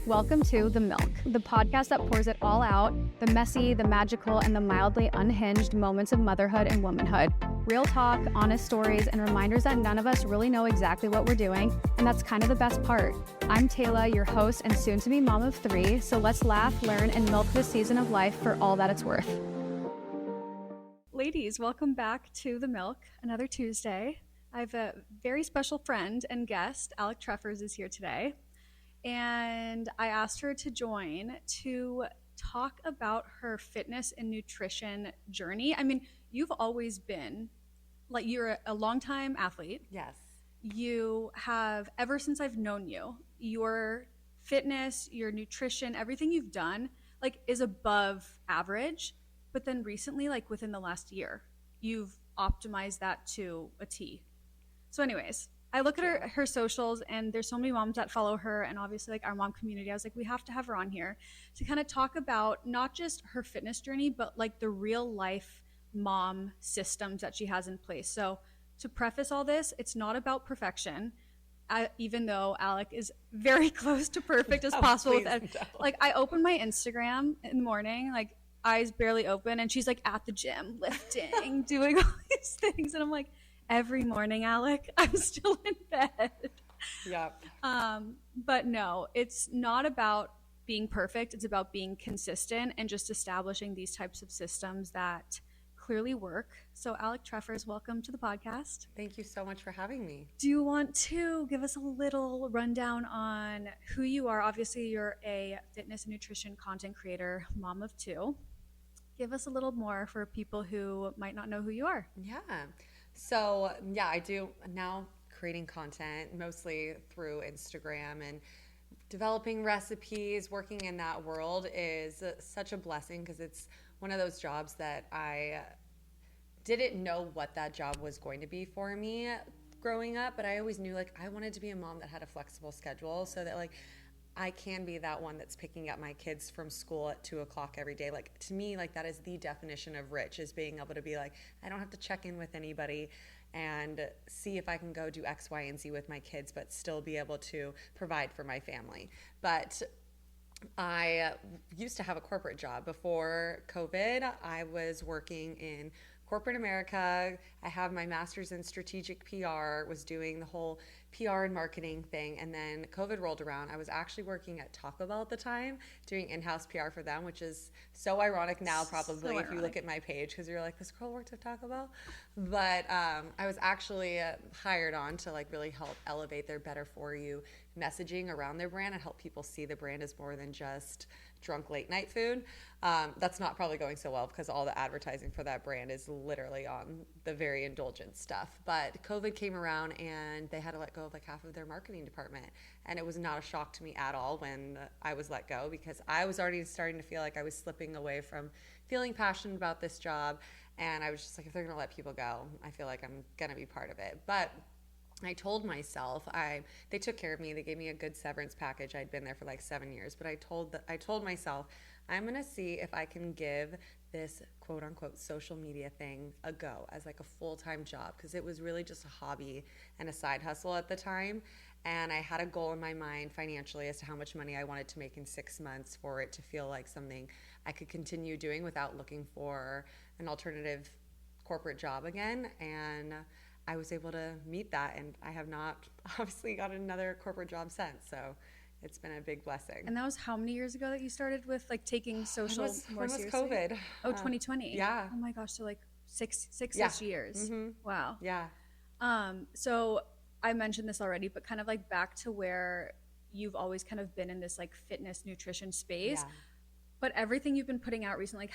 Welcome to The Milk, the podcast that pours it all out, the messy, the magical, and the mildly unhinged moments of motherhood and womanhood. Real talk, honest stories, and reminders that none of us really know exactly what we're doing, and that's kind of the best part. I'm Taylor, your host and soon-to-be mom of 3, so let's laugh, learn, and milk this season of life for all that it's worth. Ladies, welcome back to The Milk, another Tuesday. I have a very special friend and guest. Alec Treffers is here today. And I asked her to join to talk about her fitness and nutrition journey. I mean, you've always been, like, you're a longtime athlete. Yes. You have, ever since I've known you, your fitness, your nutrition, everything you've done, like, is above average. But then recently, like within the last year, you've optimized that to a T. So anyways, I look at her socials, and there's so many moms that follow her, and obviously like our mom community. I was like, we have to have her on here to kind of talk about not just her fitness journey, but like the real life mom systems that she has in place. So to preface all this, it's not about perfection. Even though Alec is very close to perfect as possible. Like, I open my Instagram in the morning, like eyes barely open, and she's like at the gym lifting, doing all these things, and I'm like, every morning, Alec, I'm still in bed. Yep. But no, it's not about being perfect. It's about being consistent and just establishing these types of systems that clearly work. So Alec Treffers, welcome to the podcast. Thank you so much for having me. Do you want to give us a little rundown on who you are? Obviously, you're a fitness and nutrition content creator, mom of 2. Give us a little more for people who might not know who you are. Yeah. So, yeah, I do now creating content mostly through Instagram, and developing recipes. Working in that world is such a blessing because it's one of those jobs that I didn't know what that job was going to be for me growing up, but I always knew like I wanted to be a mom that had a flexible schedule so that like I can be that one that's picking up my kids from school at 2:00 every day. Like, to me, like, that is the definition of rich, is being able to be like, I don't have to check in with anybody and see if I can go do X, Y, and Z with my kids, but still be able to provide for my family. But I used to have a corporate job before COVID. I was working in corporate America. I have my master's in strategic PR, was doing the whole PR and marketing thing, and then COVID rolled around. I was actually working at Taco Bell at the time, doing in-house PR for them, which is so ironic now probably if you look at my page, because you're like, this girl worked at Taco Bell. But I was actually hired on to like really help elevate their better for you messaging around their brand and help people see the brand as more than just drunk late night food. That's not probably going so well because all the advertising for that brand is literally on the very indulgent stuff. But COVID came around and they had to let go of like half of their marketing department. And it was not a shock to me at all when I was let go, because I was already starting to feel like I was slipping away from feeling passionate about this job. And I was just like, if they're going to let people go, I feel like I'm going to be part of it. But I told myself, they took care of me. They gave me a good severance package. I'd been there for like 7 years, but I told myself, I'm going to see if I can give this quote unquote social media thing a go as like a full-time job, because it was really just a hobby and a side hustle at the time. And I had a goal in my mind financially as to how much money I wanted to make in 6 months for it to feel like something I could continue doing without looking for an alternative corporate job again. And I was able to meet that, and I have not obviously got another corporate job since, so it's been a big blessing. And that was how many years ago that you started with like taking social more seriously? When was COVID? 2020. Yeah. Oh my gosh, so like six-ish years. Mm-hmm. Wow. Yeah. So I mentioned this already, but kind of like back to where you've always kind of been in this like fitness nutrition space. Yeah. But everything you've been putting out recently, like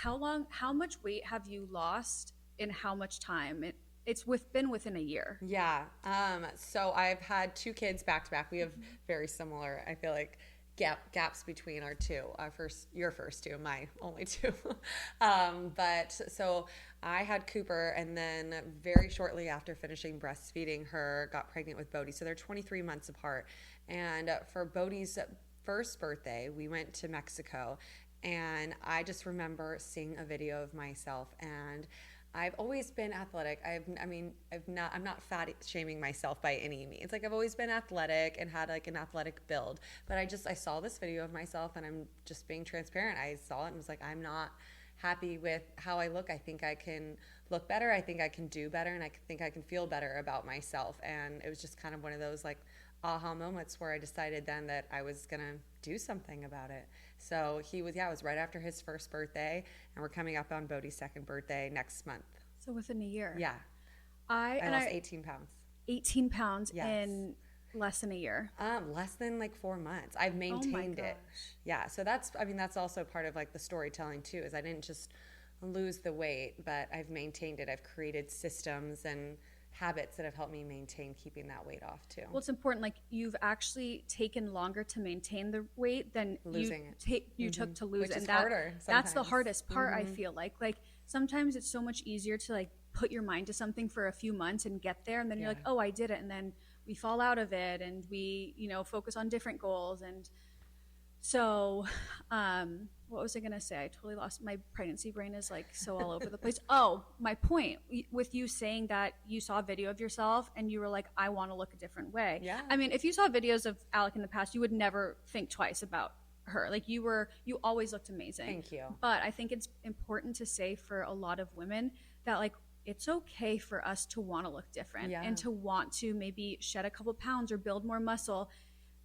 how much weight have you lost in how much time? It's been within a year. Yeah. So I've had 2 kids back to back. We have very similar, I feel like, gaps between our two. Your first 2, my only 2. But so I had Cooper, and then very shortly after finishing breastfeeding her, got pregnant with Bodhi. So they're 23 months apart. And for Bodhi's first birthday, we went to Mexico, and I just remember seeing a video of myself, and I've always been athletic. I'm not fat shaming myself by any means. Like I've always been athletic and had like an athletic build. But I saw this video of myself, and I'm just being transparent. I saw it and was like, I'm not happy with how I look. I think I can look better. I think I can do better, and I think I can feel better about myself. And it was just kind of one of those like aha moments where I decided then that I was gonna do something about it. So it was right after his first birthday, and we're coming up on Bodhi's second birthday next month. So within a year. Yeah. I lost 18 pounds. 18 pounds Yes. in less than a year. Less than like 4 months. I've maintained it. Yeah. So that's also part of like the storytelling too, is I didn't just lose the weight, but I've maintained it. I've created systems and habits that have helped me maintain keeping that weight off too. Well, it's important. Like you've actually taken longer to maintain the weight than losing you took to lose Which it. is And harder that's the sometimes. hardest part. I feel like sometimes it's so much easier to like put your mind to something for a few months and get there, and then you're like, oh, I did it, and then we fall out of it, and we focus on different goals. And so what was I going to say? I totally lost. My pregnancy brain is like so all over the place. Oh, my point with you saying that you saw a video of yourself and you were like, I want to look a different way. Yeah. I mean, if you saw videos of Alec in the past, you would never think twice about her. Like you always looked amazing. Thank you. But I think it's important to say for a lot of women that like it's okay for us to want to look different and to want to maybe shed a couple pounds or build more muscle.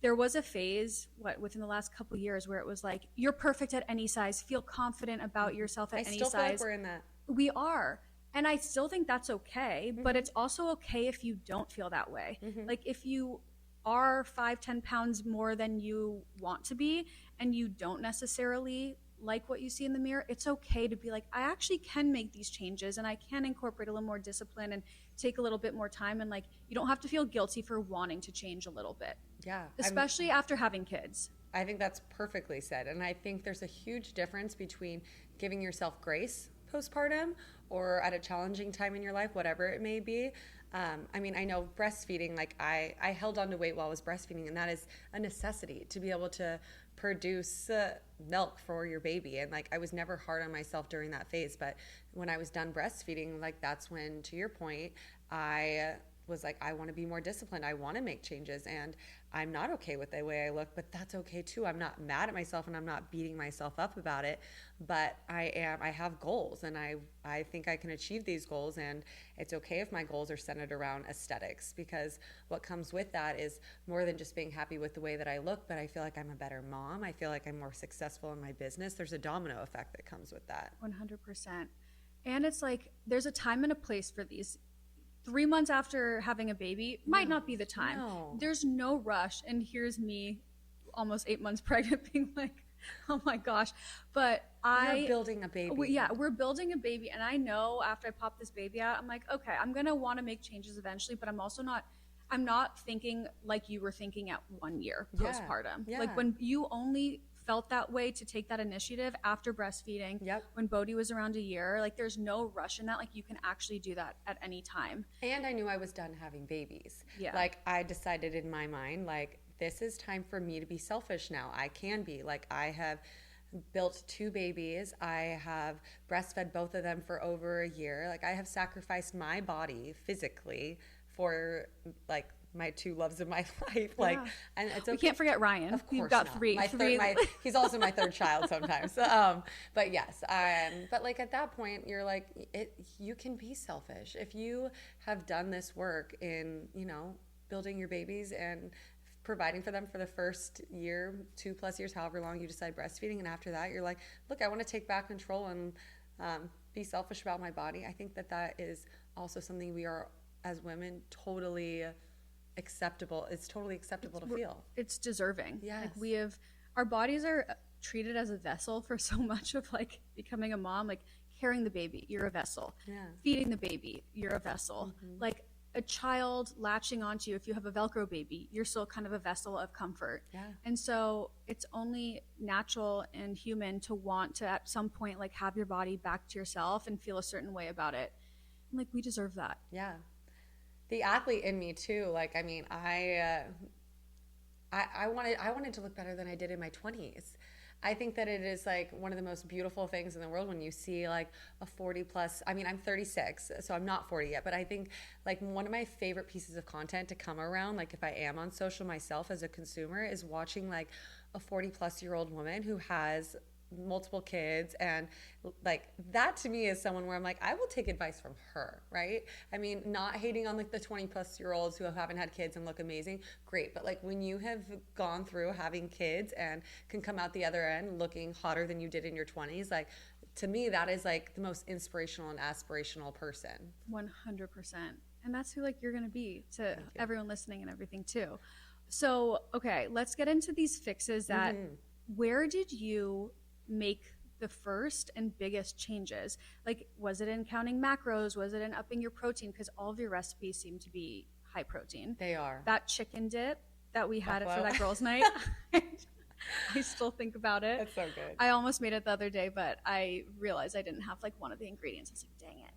There was a phase within the last couple of years where it was like, you're perfect at any size, feel confident about yourself at any size. I still feel like we're in that. We are. And I still think that's okay, but it's also okay if you don't feel that way. Like if you are 5-10 pounds more than you want to be and you don't necessarily like what you see in the mirror, it's okay to be like, I actually can make these changes and I can incorporate a little more discipline and take a little bit more time. And like, you don't have to feel guilty for wanting to change a little bit. Yeah. Especially after having kids. I think that's perfectly said. And I think there's a huge difference between giving yourself grace postpartum or at a challenging time in your life, whatever it may be. I know breastfeeding, like I held on to weight while I was breastfeeding, and that is a necessity to be able to produce milk for your baby. And like I was never hard on myself during that phase, but when I was done breastfeeding, like that's when, to your point, I was like, I want to be more disciplined. I want to make changes, and I'm not okay with the way I look, but that's okay too. I'm not mad at myself and I'm not beating myself up about it, but I have goals, and I think I can achieve these goals, and it's okay if my goals are centered around aesthetics, because what comes with that is more than just being happy with the way that I look, but I feel like I'm a better mom. I feel like I'm more successful in my business. There's a domino effect that comes with that. 100%. And it's like, there's a time and a place for these. 3 months after having a baby might not be the time. No. There's no rush. And here's me almost 8 months pregnant being like, oh my gosh. But We're building a baby. We're building a baby. And I know after I pop this baby out, I'm like, okay, I'm going to want to make changes eventually, but I'm not thinking like you were thinking at 1 year postpartum. Yeah. Like when you only felt that way to take that initiative after breastfeeding, when Bodhi was around a year, like there's no rush in that. Like you can actually do that at any time. And I knew I was done having babies. Yeah. Like I decided in my mind, like this is time for me to be selfish now. I can be. Like I have built 2 babies. I have breastfed both of them for over a year. Like I have sacrificed my body physically for like my 2 loves of my life. Like, and it's okay. We can't forget Ryan. Of course You've got not. three. He's also my 3rd child sometimes. But yes, but like at that point, you're like, you can be selfish if you have done this work in, building your babies and providing for them for the first year, 2+ years, however long you decide breastfeeding, and after that, you're like, look, I want to take back control and be selfish about my body. I think that is also something we are as women totally acceptable. It's totally acceptable to feel. It's deserving. Yes. Like our bodies are treated as a vessel for so much of like becoming a mom, like carrying the baby, you're a vessel. Yeah. Feeding the baby, you're a vessel. Like a child latching onto you, if you have a Velcro baby, you're still kind of a vessel of comfort. Yeah. And so it's only natural and human to want to at some point like have your body back to yourself and feel a certain way about it. And like we deserve that. Yeah. The athlete in me too. Like, I mean, I wanted to look better than I did in my 20s. I think that it is like one of the most beautiful things in the world when you see like a 40 plus. I mean, I'm 36, so I'm not 40 yet, but I think like one of my favorite pieces of content to come around, like if I am on social myself as a consumer, is watching like a 40 plus year old woman who has multiple kids, and like that to me is someone where I'm like, I will take advice from her, right? I mean, not hating on like the 20 plus year olds who haven't had kids and look amazing, great, but like when you have gone through having kids and can come out the other end looking hotter than you did in your 20s, like to me that is like the most inspirational and aspirational person. 100%. And that's who like you're going to be to everyone listening and everything too. So, okay, let's get into these fixes that where did you make the first and biggest changes? Like, was it in counting macros? Was it in upping your protein? Because all of your recipes seem to be high protein. They are. That chicken dip that we had it for that girls' night, I still think about it. That's so good. I almost made it the other day, but I realized I didn't have like one of the ingredients. I was like, dang it.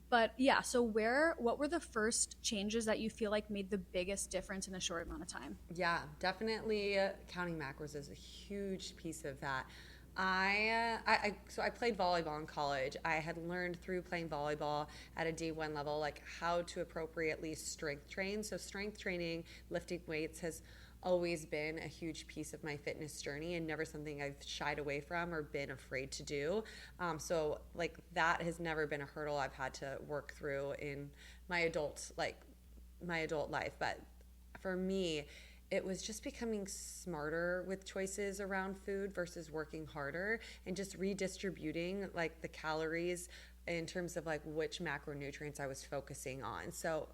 But yeah, so what were the first changes that you feel like made the biggest difference in a short amount of time? Yeah, definitely counting macros is a huge piece of that. So I played volleyball in college. I had learned through playing volleyball at a D1 level, like how to appropriately strength train. So strength training, lifting weights has always been a huge piece of my fitness journey and never something I've shied away from or been afraid to do. So like that has never been a hurdle I've had to work through in my adult life. But for me, it was just becoming smarter with choices around food versus working harder and just redistributing like the calories in terms of like which macronutrients I was focusing on. So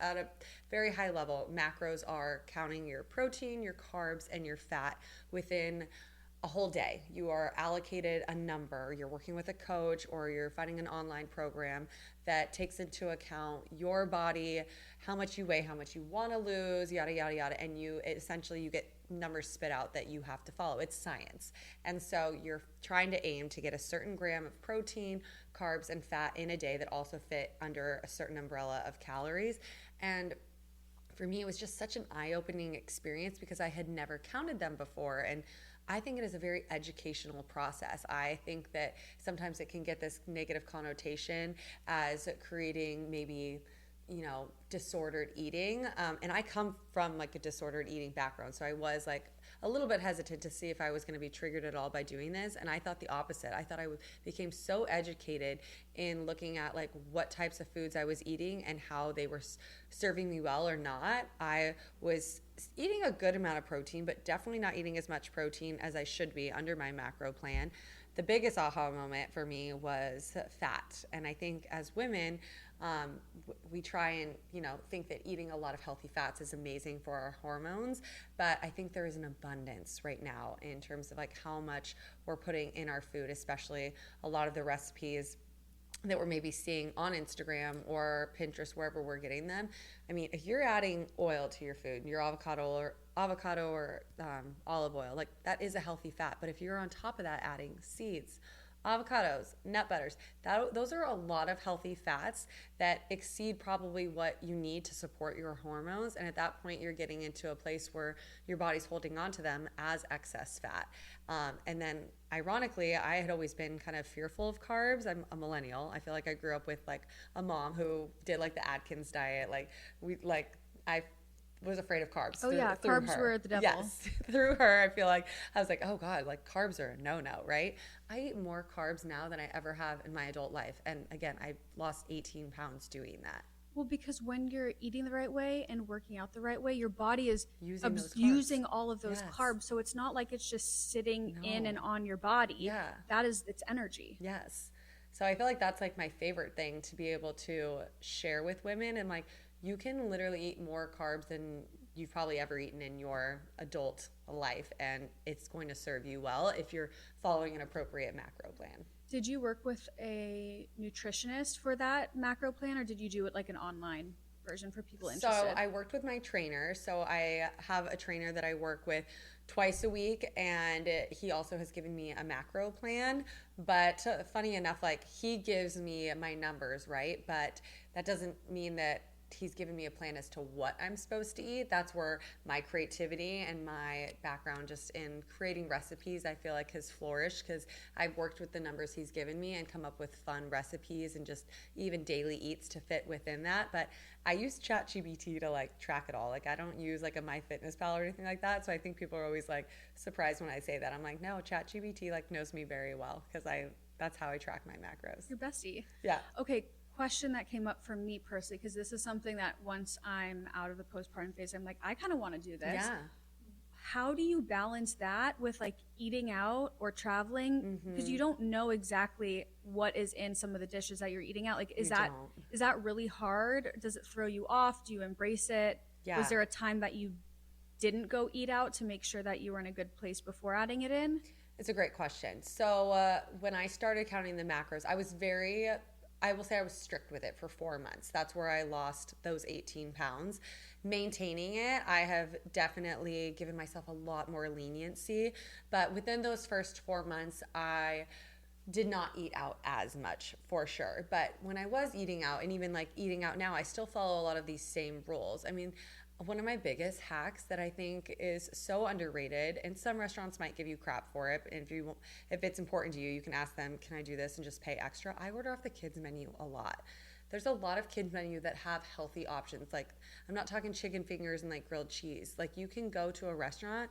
at a very high level, macros are counting your protein, your carbs, and your fat within a whole day. You are allocated a number. You're working with a coach or you're finding an online program that takes into account your body, how much you weigh, how much you want to lose, yada, yada, yada. And you get numbers spit out that you have to follow. It's science. And so you're trying to aim to get a certain gram of protein, carbs, and fat in a day that also fit under a certain umbrella of calories. And for me, it was just such an eye-opening experience because I had never counted them before. And I think it is a very educational process. I think that sometimes it can get this negative connotation as creating maybe, disordered eating. And I come from like a disordered eating background. So I was like a little bit hesitant to see if I was going to be triggered at all by doing this. And I thought the opposite. I thought became so educated in looking at like what types of foods I was eating and how they were serving me well or not. I was eating a good amount of protein, but definitely not eating as much protein as I should be under my macro plan. The biggest aha moment for me was fat. And I think as women, we try and think that eating a lot of healthy fats is amazing for our hormones, but I think there is an abundance right now in terms of like how much we're putting in our food, especially a lot of the recipes that we're maybe seeing on Instagram or Pinterest, wherever we're getting them. I mean, if you're adding oil to your food, your avocado or olive oil, like that is a healthy fat. But if you're on top of that adding seeds, avocados, nut butters, those are a lot of healthy fats that exceed probably what you need to support your hormones. And at that point, you're getting into a place where your body's holding on to them as excess fat. And then ironically, I had always been kind of fearful of carbs. I'm a millennial. I feel like I grew up with like a mom who did like the Atkins diet. I was afraid of carbs. Oh yeah, carbs were the devil. Yes, through her, I feel like I was like, oh God, like carbs are a no-no, right? I eat more carbs now than I ever have in my adult life. And again, I lost 18 pounds doing that. Well, because when you're eating the right way and working out the right way, your body is using all of those carbs. So it's not like it's just sitting in and on your body. Yeah. It's energy. Yes. So I feel like that's like my favorite thing to be able to share with women. And like, you can literally eat more carbs than you've probably ever eaten in your adult life, and it's going to serve you well if you're following an appropriate macro plan. Did you work with a nutritionist for that macro plan, or did you do it like an online version for people interested? So I worked with my trainer. So I have a trainer that I work with twice a week, and he also has given me a macro plan. But funny enough, like he gives me my numbers, right? But that doesn't mean that he's given me a plan as to what I'm supposed to eat. That's where my creativity and my background just in creating recipes, I feel like, has flourished, because I've worked with the numbers he's given me and come up with fun recipes and just even daily eats to fit within that. But I use ChatGPT to like track it all. Like I don't use like a MyFitnessPal or anything like that. So I think people are always like surprised when I say that. I'm like, no, ChatGPT like knows me very well, because that's how I track my macros. Your bestie. Yeah. Okay, question that came up for me personally, because this is something that once I'm out of the postpartum phase, I'm like, I kind of want to do this. Yeah. How do you balance that with like eating out or traveling? Because you don't know exactly what is in some of the dishes that you're eating out. Like, is that really hard? Does it throw you off? Do you embrace it? Yeah. Was there a time that you didn't go eat out to make sure that you were in a good place before adding it in? It's a great question. So when I started counting the macros, I will say I was strict with it for 4 months. That's where I lost those 18 pounds. Maintaining it, I have definitely given myself a lot more leniency. But within those first 4 months, I did not eat out as much, for sure. But when I was eating out, and even like eating out now, I still follow a lot of these same rules. I mean, one of my biggest hacks that I think is so underrated, and some restaurants might give you crap for it, and if it's important to you, you can ask them, can I do this, and just pay extra. I order off the kids menu a lot. There's a lot of kids menu that have healthy options. Like, I'm not talking chicken fingers and like grilled cheese. Like, you can go to a restaurant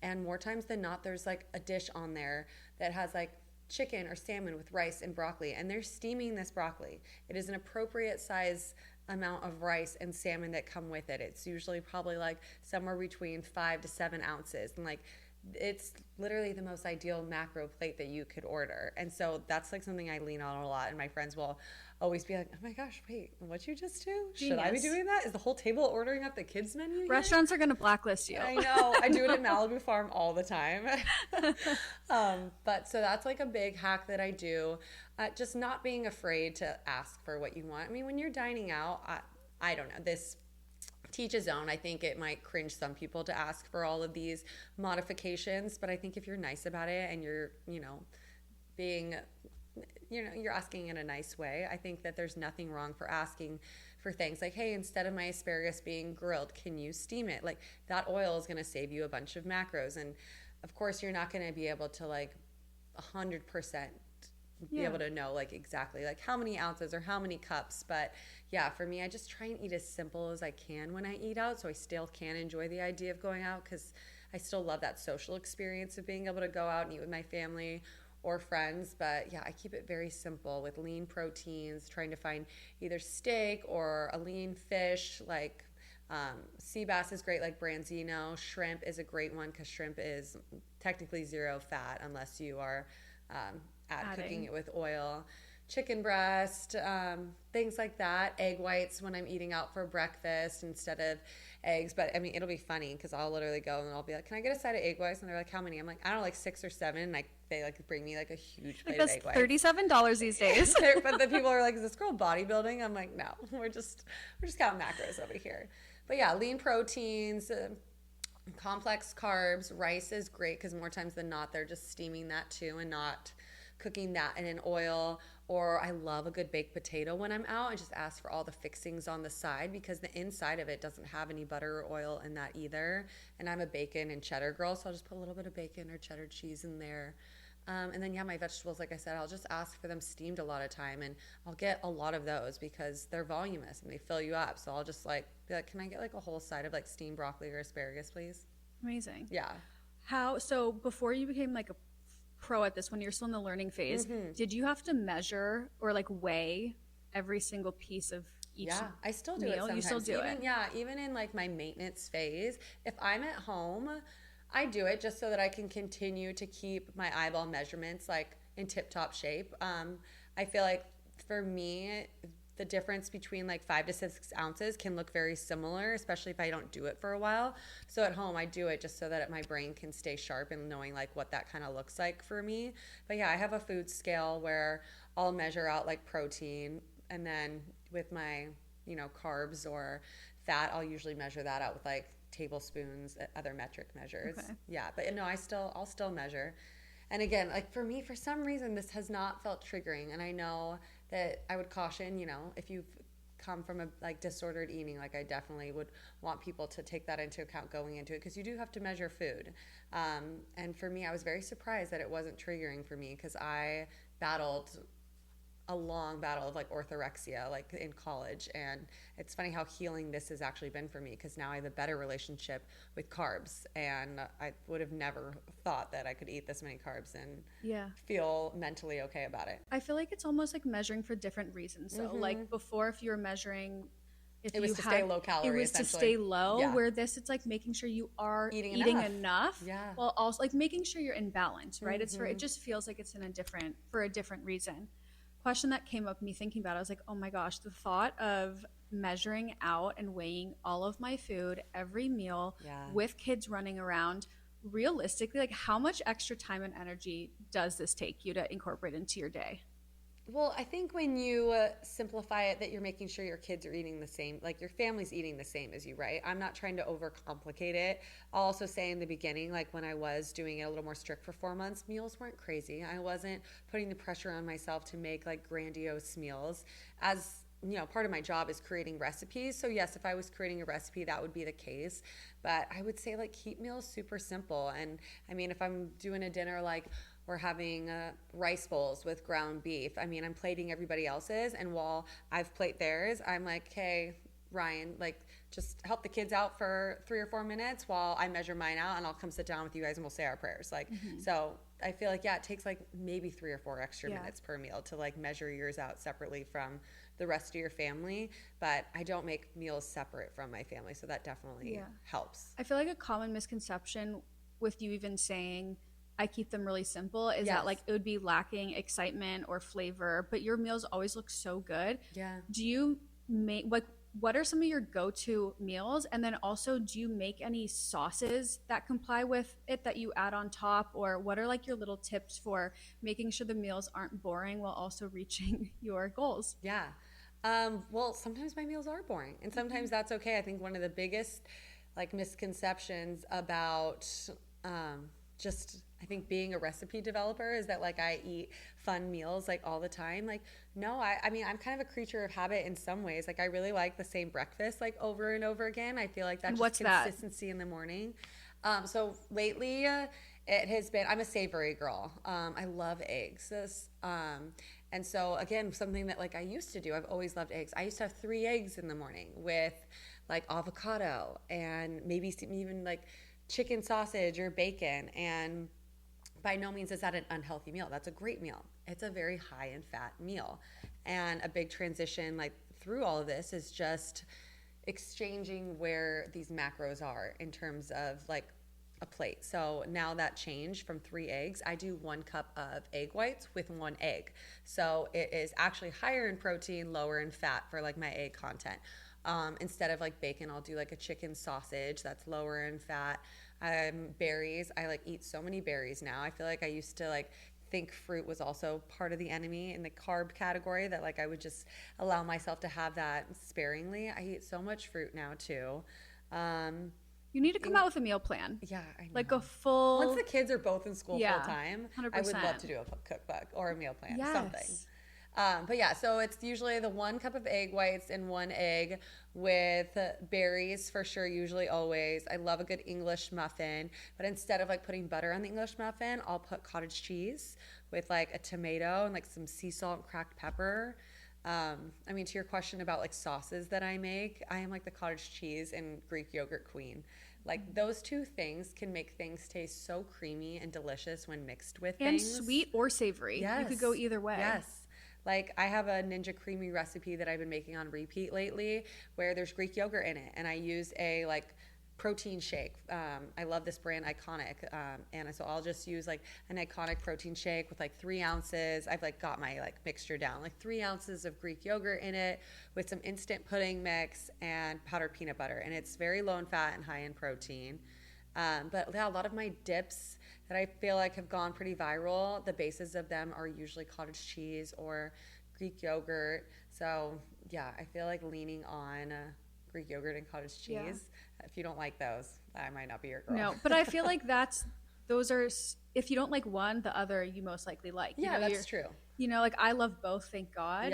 and more times than not, there's like a dish on there that has like chicken or salmon with rice and broccoli, and they're steaming this broccoli. It is an appropriate size amount of rice and salmon that come with it. It's usually probably like somewhere between 5 to 7 ounces, and like it's literally the most ideal macro plate that you could order. And so that's like something I lean on a lot, and my friends will always be like, oh my gosh, wait, what'd you just do? Should I be doing that? Is the whole table ordering up the kids menu here? Restaurants are going to blacklist you. I know. I do it at Malibu Farm all the time. But so that's like a big hack that I do. Just not being afraid to ask for what you want. I mean, when you're dining out, I don't know, this teach his own. I think it might cringe some people to ask for all of these modifications, but I think if you're nice about it and you're, you're asking in a nice way, I think that there's nothing wrong for asking for things like, hey, instead of my asparagus being grilled, can you steam it? Like, that oil is going to save you a bunch of macros. And of course, you're not going to be able to like 100% be able to know like exactly like how many ounces or how many cups. But yeah, for me, I just try and eat as simple as I can when I eat out, so I still can enjoy the idea of going out, because I still love that social experience of being able to go out and eat with my family or friends. But yeah, I keep it very simple with lean proteins, trying to find either steak or a lean fish. Like sea bass is great, like branzino. Shrimp is a great one, because shrimp is technically zero fat unless you are cooking it with oil. Chicken breast, things like that. Egg whites when I'm eating out for breakfast instead of eggs. But I mean, it'll be funny because I'll literally go and I'll be like, can I get a side of egg whites? And they're like, how many? I'm like, I don't know, like 6 or 7. And like they like bring me like a huge plate of egg whites. $37 these days. But the people are like, is this girl bodybuilding? I'm like, no, we're just counting macros over here. But yeah, lean proteins, complex carbs. Rice is great because more times than not, they're just steaming that too and not cooking that in an oil. Or I love a good baked potato when I'm out, and just ask for all the fixings on the side, because the inside of it doesn't have any butter or oil in that either. And I'm a bacon and cheddar girl, so I'll just put a little bit of bacon or cheddar cheese in there. And then, yeah, my vegetables, like I said, I'll just ask for them steamed a lot of time, and I'll get a lot of those because they're voluminous and they fill you up. So I'll just like be like, can I get like a whole side of like steamed broccoli or asparagus, please? Amazing. Yeah. So before you became like a pro at this, when you're still in the learning phase, did you have to measure or like weigh every single piece of each meal? I still do it sometimes. You still do it? Yeah, even in like my maintenance phase, if I'm at home, I do it just so that I can continue to keep my eyeball measurements like in tip-top shape. I feel like for me, the difference between like 5 to 6 ounces can look very similar, especially if I don't do it for a while. So at home, I do it just so that my brain can stay sharp and knowing like what that kind of looks like for me. But yeah, I have a food scale where I'll measure out like protein, and then with my, carbs or fat, I'll usually measure that out with like tablespoons, other metric measures. Okay. Yeah, but no, I'll still measure. And again, like for me, for some reason, this has not felt triggering. And I know that I would caution, if you've come from a like disordered eating, like I definitely would want people to take that into account going into it, because you do have to measure food. And for me, I was very surprised that it wasn't triggering for me, because I battled a long battle of like orthorexia like in college, and it's funny how healing this has actually been for me, because now I have a better relationship with carbs, and I would have never thought that I could eat this many carbs and feel mentally okay about it. I feel like it's almost like measuring for different reasons. So like before, if you were measuring, if it was to stay low calorie, it was to stay low. Where this, it's like making sure you are eating enough, while also like making sure you're in balance, right? It's for, it just feels like it's in a different, for a different reason. Question that came up me thinking about it, I was like, oh my gosh, the thought of measuring out and weighing all of my food every meal with kids running around, realistically, like how much extra time and energy does this take you to incorporate into your day? Well, I think when you simplify it, that you're making sure your kids are eating the same, like your family's eating the same as you, right? I'm not trying to overcomplicate it. I'll also say in the beginning, like when I was doing it a little more strict for 4 months, meals weren't crazy. I wasn't putting the pressure on myself to make like grandiose meals. As you know, part of my job is creating recipes. So yes, if I was creating a recipe, that would be the case. But I would say like keep meals super simple. And I mean, if I'm doing a dinner like we're having rice bowls with ground beef, I mean, I'm plating everybody else's, and while I've plate theirs, I'm like, hey, Ryan, like just help the kids out for 3 or 4 minutes while I measure mine out, and I'll come sit down with you guys and we'll say our prayers. Like, so I feel like, it takes like maybe 3 or 4 extra minutes per meal to like measure yours out separately from the rest of your family. But I don't make meals separate from my family, so that definitely helps. I feel like a common misconception with you even saying I keep them really simple is that like it would be lacking excitement or flavor, but your meals always look so good. Do you make, like, what are some of your go-to meals? And then also, do you make any sauces that comply with it that you add on top? Or what are like your little tips for making sure the meals aren't boring while also reaching your goals? Well, sometimes my meals are boring, and sometimes that's okay. I think one of the biggest like misconceptions about just I think being a recipe developer is that like I eat fun meals like all the time. Like, no, I mean, I'm kind of a creature of habit in some ways. Like I really like the same breakfast like over and over again. I feel like that's just consistency in the morning. So lately it has been, I'm a savory girl. I love eggs. And so again, something that like I used to do, I've always loved eggs. I used to have 3 eggs in the morning with like avocado and maybe even like chicken sausage or bacon. And by no means is that an unhealthy meal. That's a great meal. It's a very high in fat meal. And a big transition like through all of this is just exchanging where these macros are in terms of like a plate. So now that changed from 3 eggs, I do 1 cup of egg whites with 1 egg. So it is actually higher in protein, lower in fat for like my egg content. Instead of like bacon, I'll do like a chicken sausage that's lower in fat. Berries, I like eat so many berries now. I feel like I used to like think fruit was also part of the enemy in the carb category, that like I would just allow myself to have that sparingly. I eat so much fruit now too. You need to come out with a meal plan. Yeah, I know. Like a full... Once the kids are both in school full time, 100%. I would love to do a cookbook or a meal plan, something. But yeah, so it's usually the 1 cup of egg whites and 1 egg with berries for sure, usually always. I love a good English muffin, but instead of like putting butter on the English muffin, I'll put cottage cheese with like a tomato and like some sea salt and cracked pepper. I mean, to your question about like sauces that I make, I am like the cottage cheese and Greek yogurt queen. Like those 2 things can make things taste so creamy and delicious when mixed with things. And sweet or savory. You could go either way. Like I have a Ninja Creamy recipe that I've been making on repeat lately where there's Greek yogurt in it, and I use a like protein shake. I love this brand, Iconic, and so I'll just use like an Iconic protein shake with like 3 ounces. I've like got my like mixture down, like 3 ounces of Greek yogurt in it with some instant pudding mix and powdered peanut butter, and it's very low in fat and high in protein. But yeah, a lot of my dips that I feel like have gone pretty viral, the bases of them are usually cottage cheese or Greek yogurt. So yeah, I feel like leaning on Greek yogurt and cottage cheese. If you don't like those, I might not be your girl. No, but I feel like those are, if you don't like one, the other you most likely like. Yeah, that's true. You know, like I love both, thank God.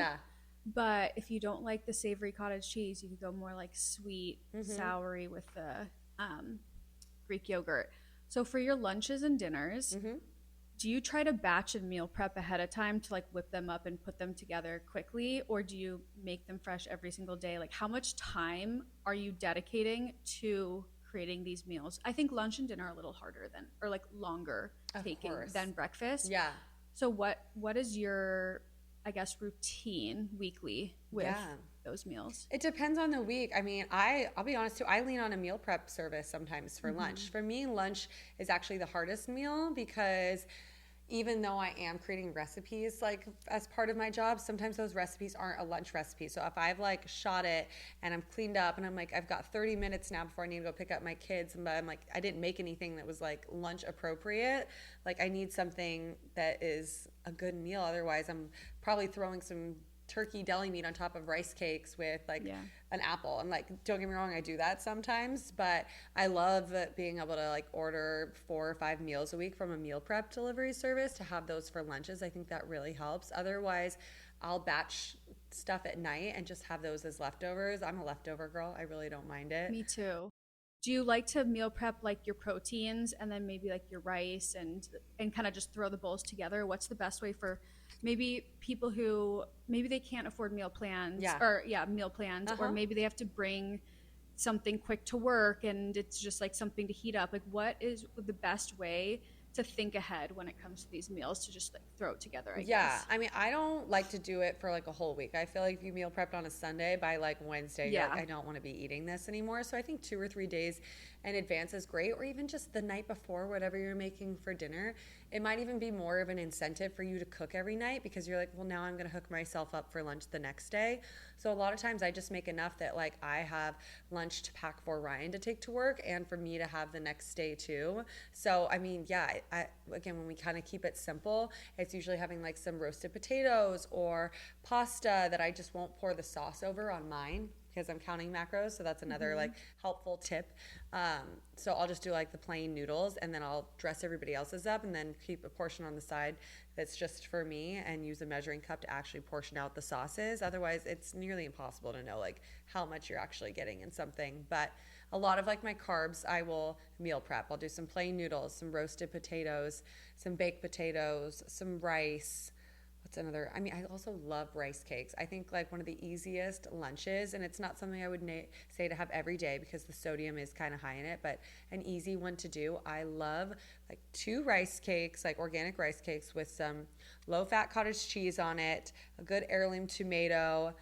But if you don't like the savory cottage cheese, you could go more like sweet, Mm-hmm. soury with the um, Greek yogurt. So for your lunches and dinners, Mm-hmm. do you try to batch and meal prep ahead of time to like whip them up and put them together quickly, or do you make them fresh every single day? Like how much time are you dedicating to creating these meals? I think lunch and dinner are a little harder than, or like longer Of taking course. than breakfast. Yeah. So what is your, I guess, routine weekly with Yeah. those meals? It depends on the week. I mean, I'll be honest too. I lean on a meal prep service sometimes for lunch. Mm-hmm. For me, lunch is actually the hardest meal because even though I am creating recipes like as part of my job, sometimes those recipes aren't a lunch recipe. So if I've like shot it and I'm cleaned up and I'm like, I've got 30 minutes now before I need to go pick up my kids, but I'm like, I didn't make anything that was like lunch appropriate. Like I need something that is a good meal. Otherwise, I'm probably throwing some turkey deli meat on top of rice cakes with like Yeah. an apple. And like, don't get me wrong, I do that sometimes, but I love being able to like order 4 or 5 meals a week from a meal prep delivery service to have those for lunches. I think that really helps. Otherwise, I'll batch stuff at night and just have those as leftovers. I'm a leftover girl. I really don't mind it. Me too. Do you like to meal prep like your proteins and then maybe like your rice and kind of just throw the bowls together? What's the best way for maybe people who maybe they can't afford meal plans Yeah. or yeah, meal plans, or Uh-huh. maybe they have to bring something quick to work and it's just like something to heat up. Like what is the best way to think ahead when it comes to these meals to just like throw it together, I Yeah, guess? I mean, I don't like to do it for like a whole week. I feel like if you meal prepped on a Sunday, by like Wednesday, you're like, Yeah. I don't want to be eating this anymore. So I think 2 or 3 days in advance is great, or even just the night before, whatever you're making for dinner. It might even be more of an incentive for you to cook every night because you're like, well, now I'm going to hook myself up for lunch the next day. So a lot of times I just make enough that like I have lunch to pack for Ryan to take to work and for me to have the next day too. So I mean, yeah, again, when we kind of keep it simple, it's usually having like some roasted potatoes or pasta that I just won't pour the sauce over on mine because I'm counting macros. So that's another Mm-hmm. like helpful tip. So I'll just do like the plain noodles and then I'll dress everybody else's up and then keep a portion on the side that's just for me and use a measuring cup to actually portion out the sauces. Otherwise, it's nearly impossible to know like how much you're actually getting in something. But a lot of like my carbs, I will meal prep. I'll do some plain noodles, some roasted potatoes, some baked potatoes, some rice. What's another? I mean, I also love rice cakes. I think like one of the easiest lunches, and it's not something I would say to have every day because the sodium is kind of high in it, but an easy one to do. I love like 2 rice cakes, like organic rice cakes with some low fat cottage cheese on it, a good heirloom tomato,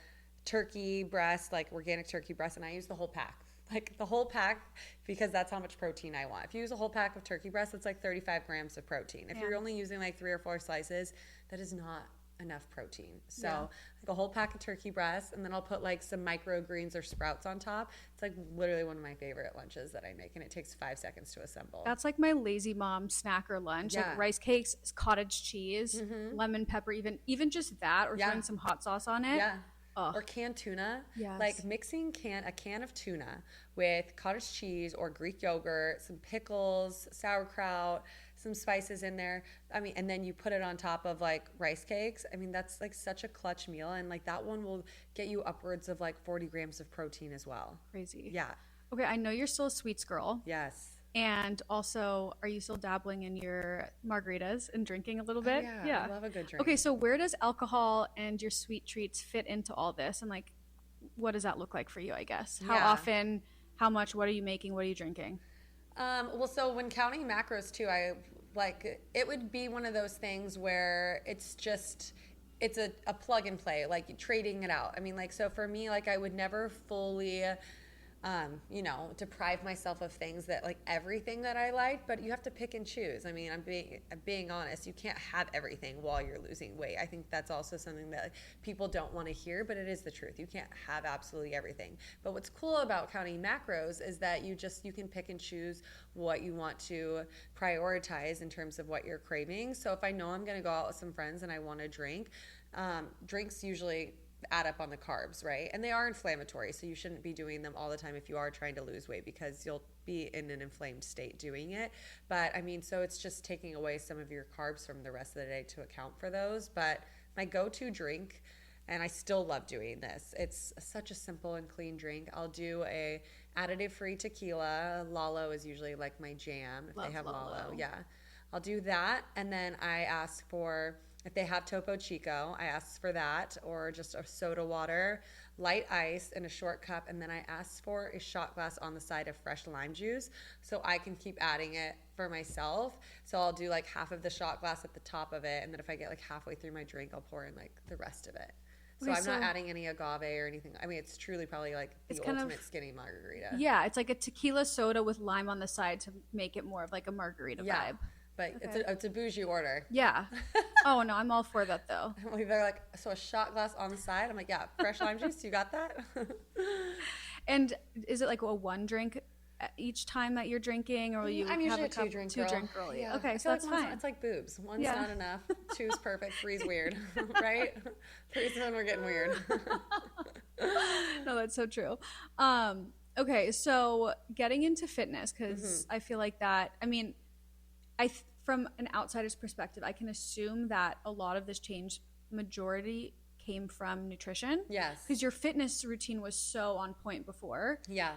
turkey breast, like organic turkey breast, and I use the whole pack. Like the whole pack because that's how much protein I want. If you use a whole pack of turkey breast, it's like 35 grams of protein. If Yeah. you're only using like 3 or 4 slices, that is not enough protein. So Yeah. like a whole pack of turkey breast, and then I'll put like some microgreens or sprouts on top. It's like literally one of my favorite lunches that I make, and it takes 5 seconds to assemble. That's like my lazy mom snack or lunch, like Yeah. rice cakes, cottage cheese, Mm-hmm. lemon pepper, even just that, or Yeah. throwing some hot sauce on it. Yeah. Oh, Or canned tuna. Like yes. mixing a can of tuna with cottage cheese or Greek yogurt, some pickles, sauerkraut, some spices in there. I mean, and then you put it on top of like rice cakes. I mean, that's like such a clutch meal. And like that one will get you upwards of like 40 grams of protein as well. Crazy. Yeah. Okay, I know you're still a sweets girl. Yes. And also, are you still dabbling in your margaritas and drinking a little Oh, bit? yeah. I Yeah. love a good drink. Okay, so where does alcohol and your sweet treats fit into all this? And like, what does that look like for you, I guess? How Yeah. often, how much, what are you making, what are you drinking? Well, so when counting macros too, I like it would be one of those things where it's a plug and play, like trading it out. I mean, like so for me, like I would never fully deprive myself of things that like everything that I like, but you have to pick and choose. I mean, I'm being honest. You can't have everything while you're losing weight. I think that's also something that people don't want to hear, but it is the truth. You can't have absolutely everything. But what's cool about counting macros is that you can pick and choose what you want to prioritize in terms of what you're craving. So if I know I'm going to go out with some friends and I want to drink, drinks usually add up on the carbs, right? And they are inflammatory, so you shouldn't be doing them all the time if you are trying to lose weight because you'll be in an inflamed state doing it. But I mean, so it's just taking away some of your carbs from the rest of the day to account for those. But my go-to drink and I still love doing this. It's such a simple and clean drink. I'll do a additive-free tequila. Lalo is usually like my jam if Love they have Lalo. Lalo. Yeah. I'll do that, and then I ask for, if they have Topo Chico, I ask for that, or just a soda water, light ice in a short cup, and then I ask for a shot glass on the side of fresh lime juice so I can keep adding it for myself. So I'll do like half of the shot glass at the top of it, and then if I get like halfway through my drink, I'll pour in like the rest of it. So Okay, I'm not adding any agave or anything. I mean, it's truly probably like the ultimate skinny margarita. Yeah, it's like a tequila soda with lime on the side to make it more of like a margarita vibe. But it's a bougie order. Yeah. Oh, no, I'm all for that, though. They're like, so a shot glass on the side? I'm like, yeah, fresh lime juice, you got that? And is it like a one drink each time that you're drinking, or will you I'm have usually a cup, two drink girl. Yeah. Okay, so that's like fine. It's like boobs. One's not enough. Two's perfect. Three's weird, right? Three's when we're getting weird. No, that's so true. Okay, so getting into fitness, because I feel like that, I mean, from an outsider's perspective, I can assume that a lot of this change, majority came from nutrition. Yes. Because your fitness routine was so on point before. Yeah.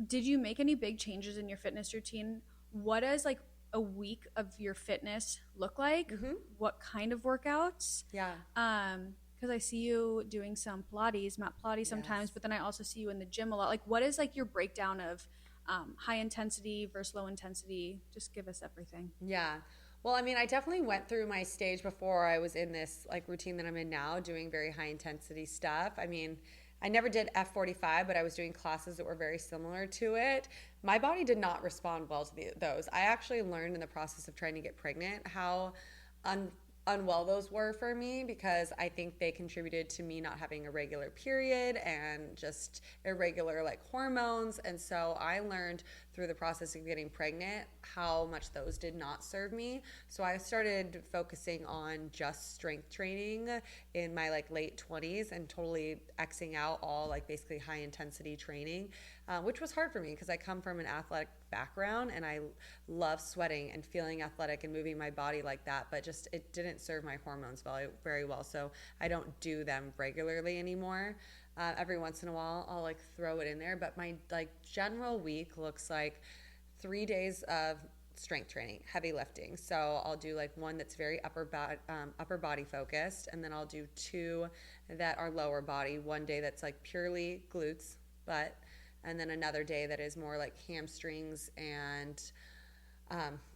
Did you make any big changes in your fitness routine? What does like a week of your fitness look like? What kind of workouts? Yeah. Because I see you doing some Pilates, mat Pilates sometimes, but then I also see you in the gym a lot. Like, what is like your breakdown of high intensity versus low intensity? Just give us everything. Yeah. Well, I mean, I definitely went through my stage before I was in this like routine that I'm in now, doing very high intensity stuff. I mean, I never did F45, but I was doing classes that were very similar to it. My body did not respond well to those. I actually learned in the process of trying to get pregnant how unwell those were for me, because I think they contributed to me not having a regular period and just irregular like hormones. And so I learned through the process of getting pregnant how much those did not serve me. So I started focusing on just strength training in my like late 20s and totally Xing out all like basically high intensity training, which was hard for me because I come from an athletic background and I love sweating and feeling athletic and moving my body like that, but just it didn't serve my hormones very well. So I don't do them regularly anymore. Every once in a while I'll like throw it in there, but my like general week looks like 3 days of strength training, heavy lifting. So I'll do like one that's very upper body focused, and then I'll do 2 that are lower body. One day that's like purely glutes, butt, and then another day that is more like hamstrings and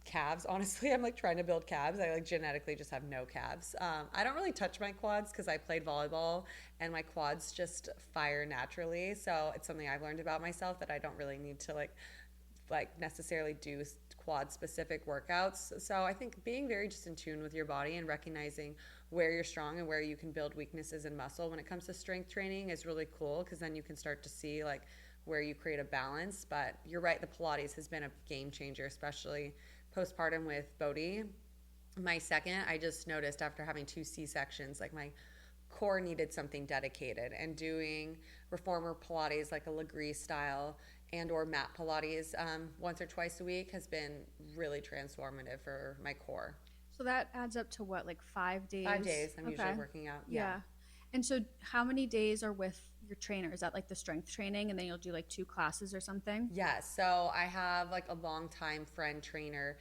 calves. Honestly, I'm like trying to build calves. I like genetically just have no calves. I don't really touch my quads because I played volleyball and my quads just fire naturally. So it's something I've learned about myself, that I don't really need to like necessarily do quad specific workouts. So I think being very just in tune with your body and recognizing where you're strong and where you can build weaknesses in muscle when it comes to strength training is really cool, because then you can start to see like where you create a balance. But you're right, the Pilates has been a game changer, especially postpartum with Bodhi. My second, I just noticed after having 2 C-sections, like my core needed something dedicated, and doing reformer Pilates, like a Legree style and or mat Pilates once or twice a week has been really transformative for my core. So that adds up to what, like 5 days? 5 days I'm usually working out. Yeah. And so how many days are with your trainer? Is that like the strength training and then you'll do like 2 classes or something? Yeah, so I have like a longtime friend trainer.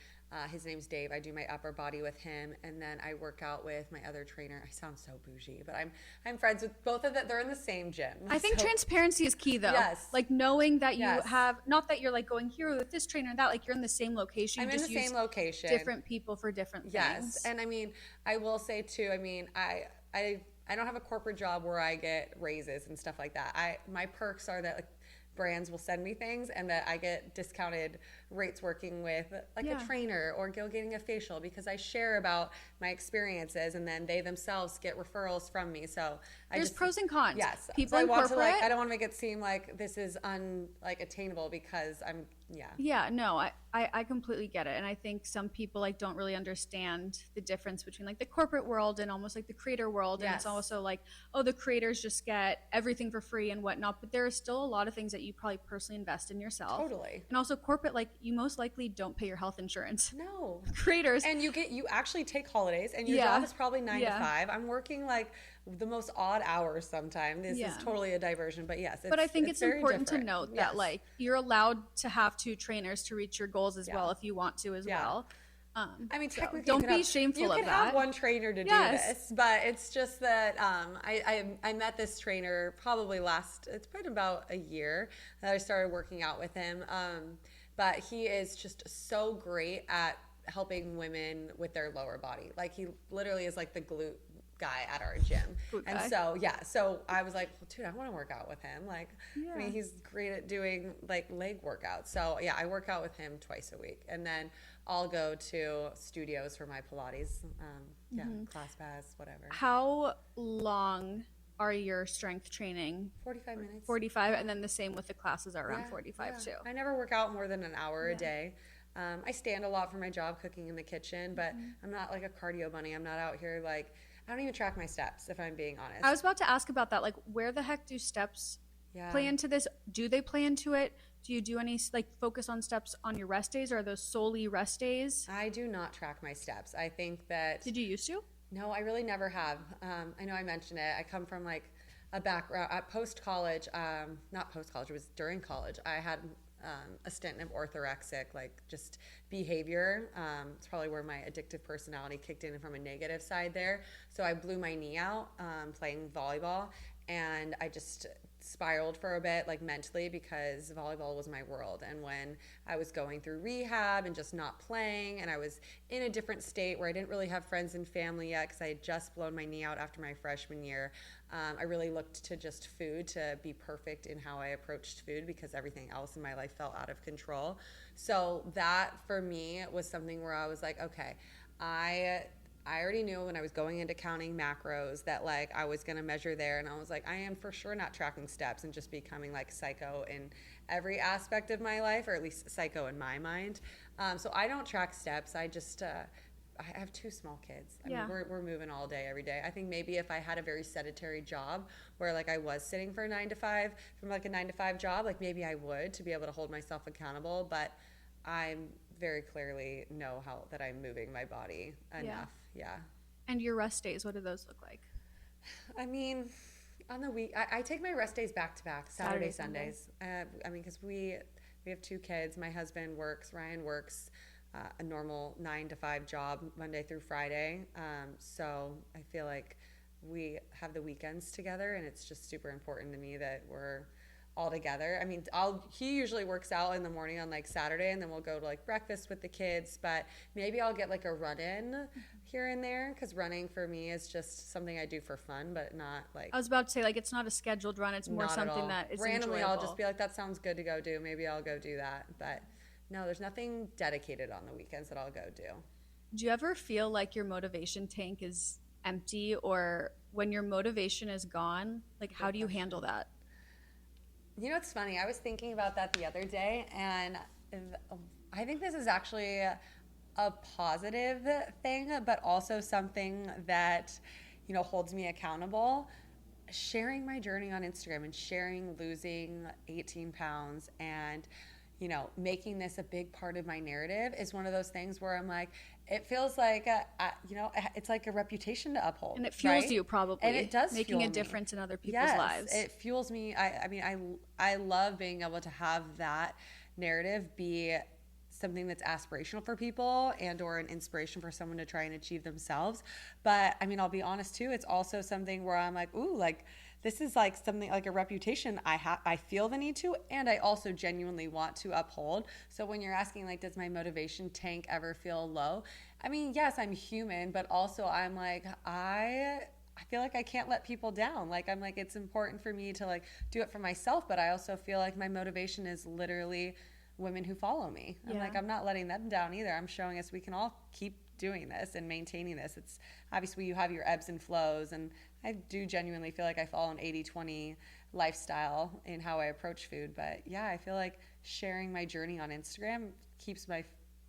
His name's Dave. I do my upper body with him, and then I work out with my other trainer. I sound so bougie, but I'm friends with both of them. They're in the same gym. I think transparency is key, though. Yes. Like knowing that you have, not that you're like going here with this trainer and that, like you're in the same location. I'm in the same location. Different people for different things. Yes, and I mean, I will say too, I mean, I don't have a corporate job where I get raises and stuff like that. My perks are that like brands will send me things, and that I get discounted rates working with like a trainer or getting a facial, because I share about my experiences, and then they themselves get referrals from me. So there's pros and cons. Yes, people so in corporate, I don't want to make it seem like this is attainable, because no, I completely get it. And I think some people like don't really understand the difference between like the corporate world and almost like the creator world. And it's also like, oh, the creators just get everything for free and whatnot, but there are still a lot of things that you probably personally invest in yourself. Totally. And also corporate, like you most likely don't pay your health insurance. No. Creators. And you actually take holidays, and your Yeah. job is probably 9 to Yeah. 5. I'm working like the most odd hours sometimes. This Yeah. is totally a diversion, but yes, But I think it's very important to different. note Yes. that like you're allowed to have 2 trainers to reach your goals as Yeah. well if you want to as Yeah. well. I mean, So technically, don't be shameful you of could that. have one trainer to Yes. do this, but it's just that I met this trainer probably it's been about a year that I started working out with him. But he is just so great at helping women with their lower body. Like he literally is like the glute guy at our gym. And so I was like, well, dude, I want to work out with him. Like, I mean, he's great at doing like leg workouts. So yeah, I work out with him twice a week, and then I'll go to studios for my Pilates. Class pass, whatever. How long are your strength training? 45 minutes. 45, and then the same with the classes are around 45 too. I never work out more than an hour a day. I stand a lot for my job cooking in the kitchen, but I'm not like a cardio bunny. I'm not out here like, I don't even track my steps, if I'm being honest. I was about to ask about that. Like, where the heck do steps play into this? Do they play into it? Do you do any like focus on steps on your rest days, or are those solely rest days? I do not track my steps. I think that... Did you used to? No, I really never have. I know I mentioned it. I come from like a background at post-college, not post-college, it was during college. I had a stint of orthorexic, like just behavior. It's probably where my addictive personality kicked in from a negative side there. So I blew my knee out playing volleyball, and I just spiraled for a bit, like mentally, because volleyball was my world. And when I was going through rehab and just not playing, and I was in a different state where I didn't really have friends and family yet because I had just blown my knee out after my freshman year, I really looked to just food to be perfect in how I approached food, because everything else in my life felt out of control. So that for me was something where I was like, okay, I already knew when I was going into counting macros that like I was going to measure there, and I was like, I am for sure not tracking steps and just becoming like psycho in every aspect of my life, or at least psycho in my mind. So I don't track steps. I just I have 2 small kids. I mean, we're moving all day, every day. I think maybe if I had a very sedentary job where like I was sitting for a 9 to 5 from like a 9 to 5 job, like maybe I would, to be able to hold myself accountable. But I very clearly know how that I'm moving my body enough. Yeah. And your rest days, what do those look like? I mean, on the week, I take my rest days back to back, Saturday, Sundays. I mean, because we have 2 kids. My husband works, Ryan works a normal 9 to 5 job Monday through Friday. So I feel like we have the weekends together, and it's just super important to me that we're all together. I mean, he usually works out in the morning on like Saturday, and then we'll go to like breakfast with the kids, but maybe I'll get like a run in here and there, because running for me is just something I do for fun, but not like... I was about to say, like, it's not a scheduled run. It's more something that is randomly enjoyable. I'll just be like, that sounds good to go do. Maybe I'll go do that. But no, there's nothing dedicated on the weekends that I'll go do. Do you ever feel like your motivation tank is empty, or when your motivation is gone, like how do you handle that? You know, it's funny. I was thinking about that the other day, and I think this is actually a positive thing, but also something that, you know, holds me accountable. Sharing my journey on Instagram and sharing losing 18 pounds and, you know, making this a big part of my narrative is one of those things where I'm like, it feels like, you know, it's like a reputation to uphold. And it fuels right? you probably. And it does making fuel a me. difference in other people's lives. It fuels me. I mean, I love being able to have that narrative be something that's aspirational for people and or an inspiration for someone to try and achieve themselves. But I mean, I'll be honest too, it's also something where I'm like, ooh, like this is like something like a reputation I feel the need to, and I also genuinely want to uphold. So when you're asking like, does my motivation tank ever feel low? I mean, yes, I'm human, but also I'm like, I feel like I can't let people down. Like, I'm like, it's important for me to like do it for myself, but I also feel like my motivation is literally women who follow me. I'm like, I'm not letting them down either. I'm showing us we can all keep doing this and maintaining this. It's obviously you have your ebbs and flows, and I do genuinely feel like I follow an 80-20 lifestyle in how I approach food. But yeah, I feel like sharing my journey on Instagram keeps my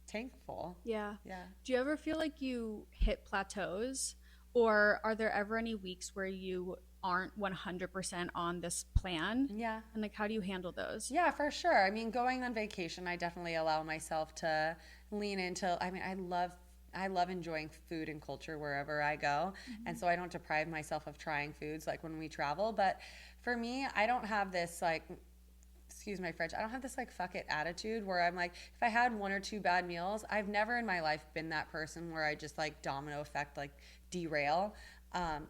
tank full. Yeah. Yeah. Do you ever feel like you hit plateaus, or are there ever any weeks where you aren't 100% on this plan? Yeah. And like, how do you handle those? Yeah, for sure. I mean, going on vacation, I definitely allow myself to lean into, I mean, I love enjoying food and culture wherever I go. And Mm-hmm. so I don't deprive myself of trying foods like when we travel, but for me, I don't have this like, excuse my French, I don't have this like fuck it attitude where I'm like, if I had one or two bad meals, I've never in my life been that person where I just like domino effect, like derail.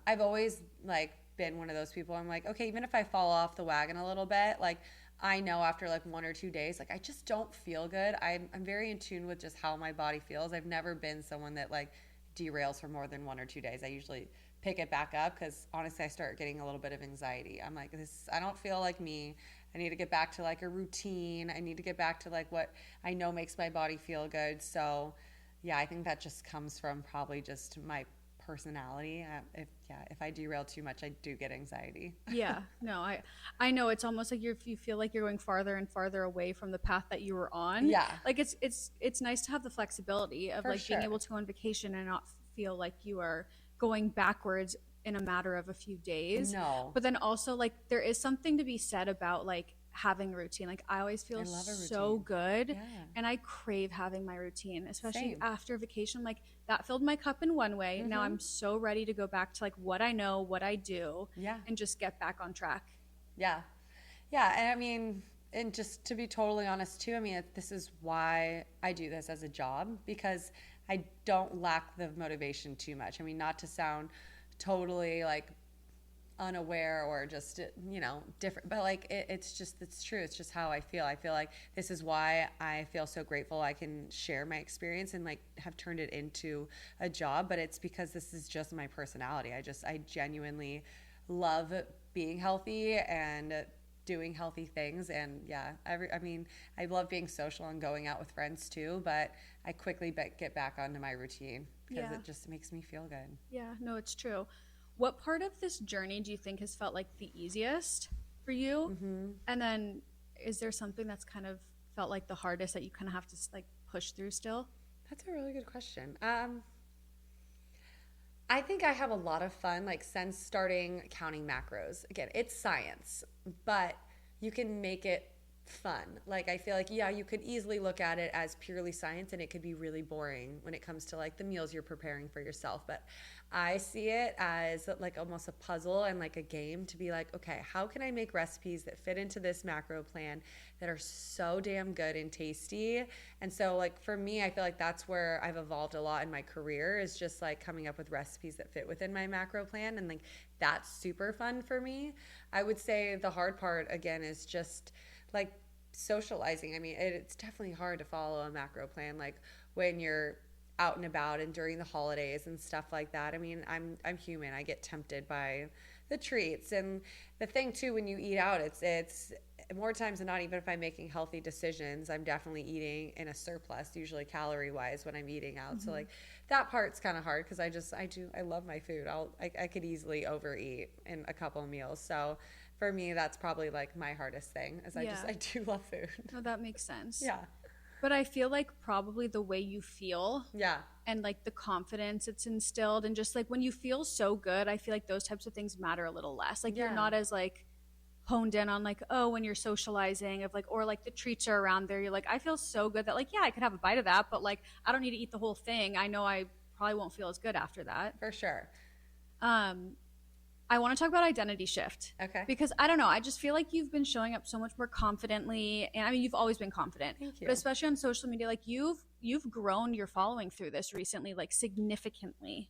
I've always like been one of those people. I'm like, okay, even if I fall off the wagon a little bit, like I know after like 1 or 2 days, like I just don't feel good. I'm very in tune with just how my body feels. I've never been someone that like derails for more than 1 or 2 days. I usually pick it back up because honestly, I start getting a little bit of anxiety. I'm like, this, I don't feel like me. I need to get back to like a routine. I need to get back to like what I know makes my body feel good. So, yeah, I think that just comes from probably just my personality. If I derail too much, I do get anxiety. Yeah, no, I know it's almost like you feel like you're going farther and farther away from the path that you were on. Yeah, Like it's nice to have the flexibility of for like being sure. able to go on vacation and not feel like you are going backwards in a matter of a few days. No, But then also like there is something to be said about like having a routine. Like I always I feel love a so routine. good Yeah, and I crave having my routine, especially same. after vacation. Like that filled my cup in one way. Now Mm-hmm. I'm so ready to go back to like what I know, what I do Yeah, and just get back on track. yeah. Yeah, and I mean, and just to be totally honest too, I mean, this is why I do this as a job because I don't lack the motivation too much. I mean, not to sound totally like unaware or just different, but like it's true. It's just how I feel. I feel like this is why I feel so grateful I can share my experience and like have turned it into a job, but it's because this is just my personality. I genuinely love being healthy and doing healthy things. And yeah, I mean, I love being social and going out with friends too, but I quickly get back onto my routine because Yeah. it just makes me feel good. Yeah, no, it's true. What part of this journey do you think has felt like the easiest for you? Hmm. And then is there something that's kind of felt like the hardest that you kind of have to like push through still? That's a really good question. I think I have a lot of fun, like since starting counting macros. Again, it's science, but you can make it fun. Like I feel like yeah, you could easily look at it as purely science and it could be really boring when it comes to like the meals you're preparing for yourself, but I see it as like almost a puzzle and like a game to be like, okay, how can I make recipes that fit into this macro plan that are so damn good and tasty? And so like for me, I feel like that's where I've evolved a lot in my career is just like coming up with recipes that fit within my macro plan, and like that's super fun for me. I would say the hard part again is just like socializing. I mean, it's definitely hard to follow a macro plan like when you're out and about and during the holidays and stuff like that. I mean, I'm human. I get tempted by the treats. And the thing too, when you eat out, it's more times than not, even if I'm making healthy decisions, I'm definitely eating in a surplus, usually calorie wise when I'm eating out. So Mm-hmm. like that part's kind of hard because I love my food. I could easily overeat in a couple of meals. So for me, that's probably like my hardest thing is Yeah. I do love food. No, that makes sense. Yeah. But I feel like probably the way you feel Yeah. and like the confidence it's instilled and just like when you feel so good, I feel like those types of things matter a little less. Like you're Yeah. not as like honed in on like, oh, when you're socializing of like or like the treats are around there, you're like, I feel so good that like, yeah, I could have a bite of that, but like I don't need to eat the whole thing. I know I probably won't feel as good after that. For sure. Um I want to talk about identity shift Okay. because I don't know. I just feel like you've been showing up so much more confidently, and I mean, you've always been confident, Thank but you. especially on social media, like you've grown your following through this recently, like significantly.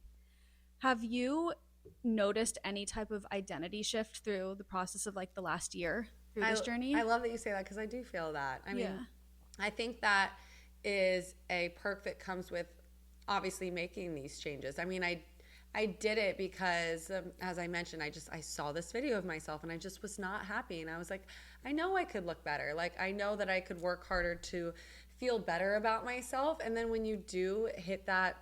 Have you noticed any type of identity shift through the process of like the last year through I this journey? I love that you say that because I do feel that. I mean, Yeah. I think that is a perk that comes with obviously making these changes. I mean, I did it because as I mentioned, I saw this video of myself and I just was not happy, and I was like, I know I could look better. Like I know that I could work harder to feel better about myself, and then when you do hit that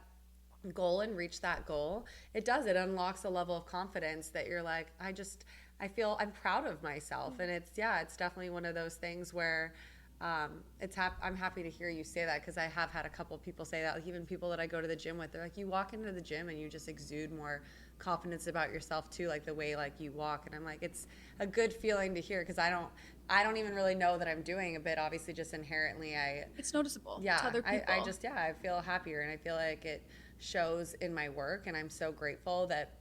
goal and reach that goal, it unlocks a level of confidence that you're like, I feel I'm proud of myself. And it's definitely one of those things where I'm happy to hear you say that because I have had a couple people say that. Like even people that I go to the gym with, they're like, you walk into the gym and you just exude more confidence about yourself too, like the way like you walk. And I'm like, it's a good feeling to hear because I don't even really know that I'm doing a bit. Obviously, just inherently, it's noticeable. Yeah, to other people. I feel happier and I feel like it shows in my work, and I'm so grateful that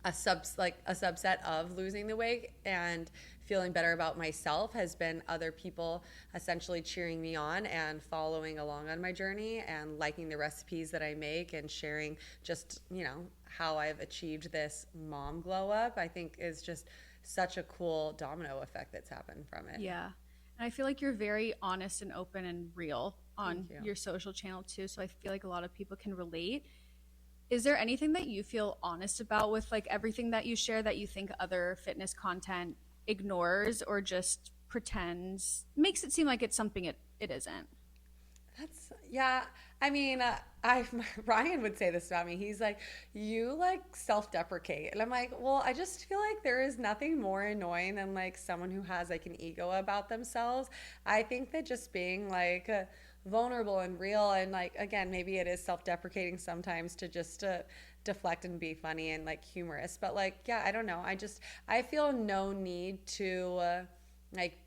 a subset of losing the weight and feeling better about myself has been other people essentially cheering me on and following along on my journey and liking the recipes that I make and sharing just, how I've achieved this mom glow up. I think is just such a cool domino effect that's happened from it. Yeah. And I feel like you're very honest and open and real on your social channel too. So I feel like a lot of people can relate. Is there anything that you feel honest about with like everything that you share that you think other fitness content ignores or just pretends, makes it seem like it's something it isn't? I mean, Ryan would say this about me. He's like, you like self-deprecate. And I'm like, well, I just feel like there is nothing more annoying than like someone who has like an ego about themselves. I think that just being like vulnerable and real and like, again, maybe it is self-deprecating sometimes to just deflect and be funny and like humorous. But like, yeah, I don't know. I feel no need to like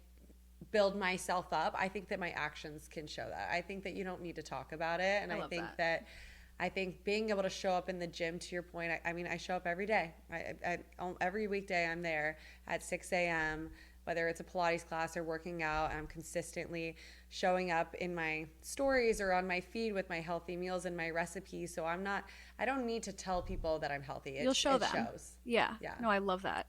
build myself up. I think that my actions can show that. I think that you don't need to talk about it. And I think that being able to show up in the gym, to your point, I mean, I show up every day. Every weekday I'm there at 6 a.m., whether it's a Pilates class or working out. I'm consistently showing up in my stories or on my feed with my healthy meals and my recipes. So I don't need to tell people that I'm healthy. You'll show them. Shows. Yeah. No, I love that.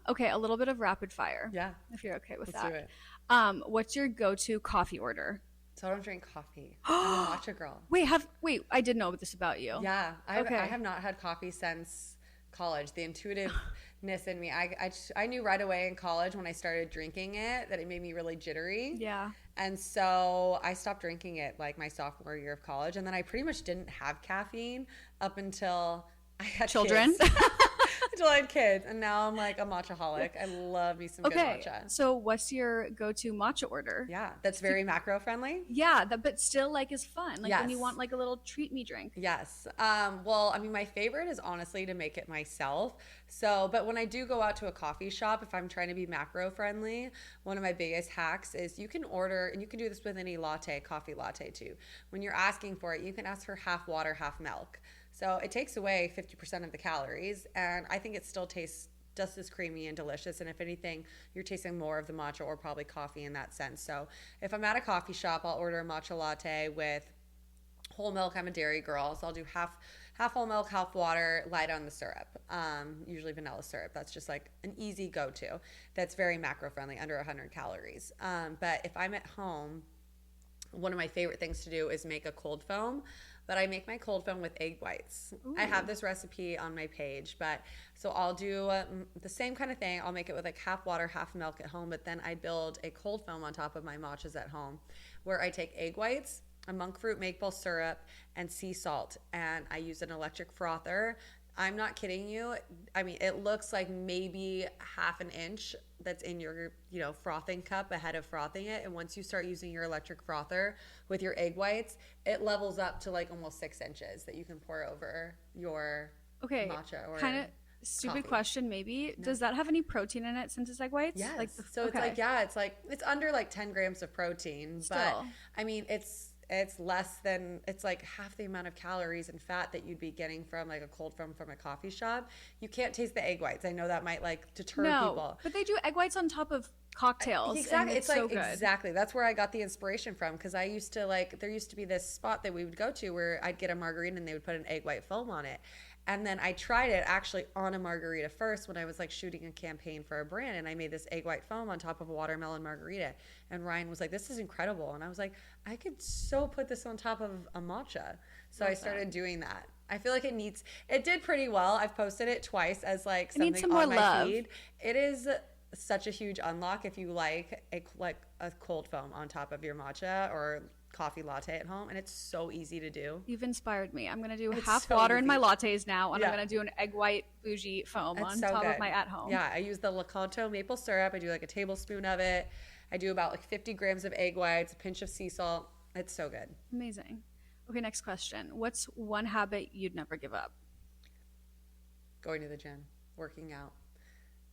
Okay, a little bit of rapid fire. Yeah. If you're okay with Let's that. Do it. What's your go-to coffee order? So I don't drink coffee. I'm a matcha girl. Wait, I did know this about you. Yeah. I have not had coffee since college. The intuitiveness in me. I knew right away in college when I started drinking it that it made me really jittery. Yeah. And so I stopped drinking it like my sophomore year of college. And then I pretty much didn't have caffeine up until I had children. Kids. Until I had kids, and now I'm like a matcha-holic. I love me some good matcha. So what's your go-to matcha order? Yeah, that's very macro friendly. Yeah, but still like is fun. Like when you want like a little treat me drink. Yes. Well, I mean, my favorite is honestly to make it myself. So, but when I do go out to a coffee shop, if I'm trying to be macro friendly, one of my biggest hacks is you can order, and you can do this with any coffee latte too. When you're asking for it, you can ask for half water, half milk. So it takes away 50% of the calories, and I think it still tastes just as creamy and delicious. And if anything, you're tasting more of the matcha or probably coffee in that sense. So if I'm at a coffee shop, I'll order a matcha latte with whole milk. I'm a dairy girl, so I'll do half whole milk, half water, light on the syrup, usually vanilla syrup. That's just like an easy go-to. That's very macro-friendly, under 100 calories. But if I'm at home, one of my favorite things to do is make a cold foam. But I make my cold foam with egg whites. Ooh. I have this recipe on my page, but so I'll do the same kind of thing. I'll make it with like half water, half milk at home, but then I build a cold foam on top of my matchas at home where I take egg whites, a monk fruit maple syrup, and sea salt, and I use an electric frother. I'm not kidding you. I mean, it looks like maybe half an inch that's in your, frothing cup ahead of frothing it. And once you start using your electric frother with your egg whites, it levels up to like almost 6 inches that you can pour over your matcha or kind of stupid coffee. Question maybe. No. Does that have any protein in it since it's egg whites? Yes. It's under like 10 grams of protein. Still. But I mean, it's like half the amount of calories and fat that you'd be getting from like a cold foam from a coffee shop. You can't taste the egg whites. I know that might like deter people. But they do egg whites on top of cocktails. Exactly. It's so good. Exactly. That's where I got the inspiration from, because there used to be this spot that we would go to where I'd get a margarita and they would put an egg white foam on it. And then I tried it actually on a margarita first when I was like shooting a campaign for a brand, and I made this egg white foam on top of a watermelon margarita. And Ryan was like, "This is incredible." And I was like, "I could so put this on top of a matcha." So I started doing that. I feel like it did pretty well. I've posted it twice as like something on my feed. It is such a huge unlock if you like a cold foam on top of your matcha or coffee latte at home, and it's so easy to do. You've inspired me. I'm gonna do half water in my lattes now, and I'm gonna do an egg white bougie foam on top of my at home. Yeah, I use the Lakanto maple syrup. I do like a tablespoon of it, I do about like 50 grams of egg whites, a pinch of sea salt. It's so good. Amazing. Okay, next question. What's one habit you'd never give up? Going to the gym, working out.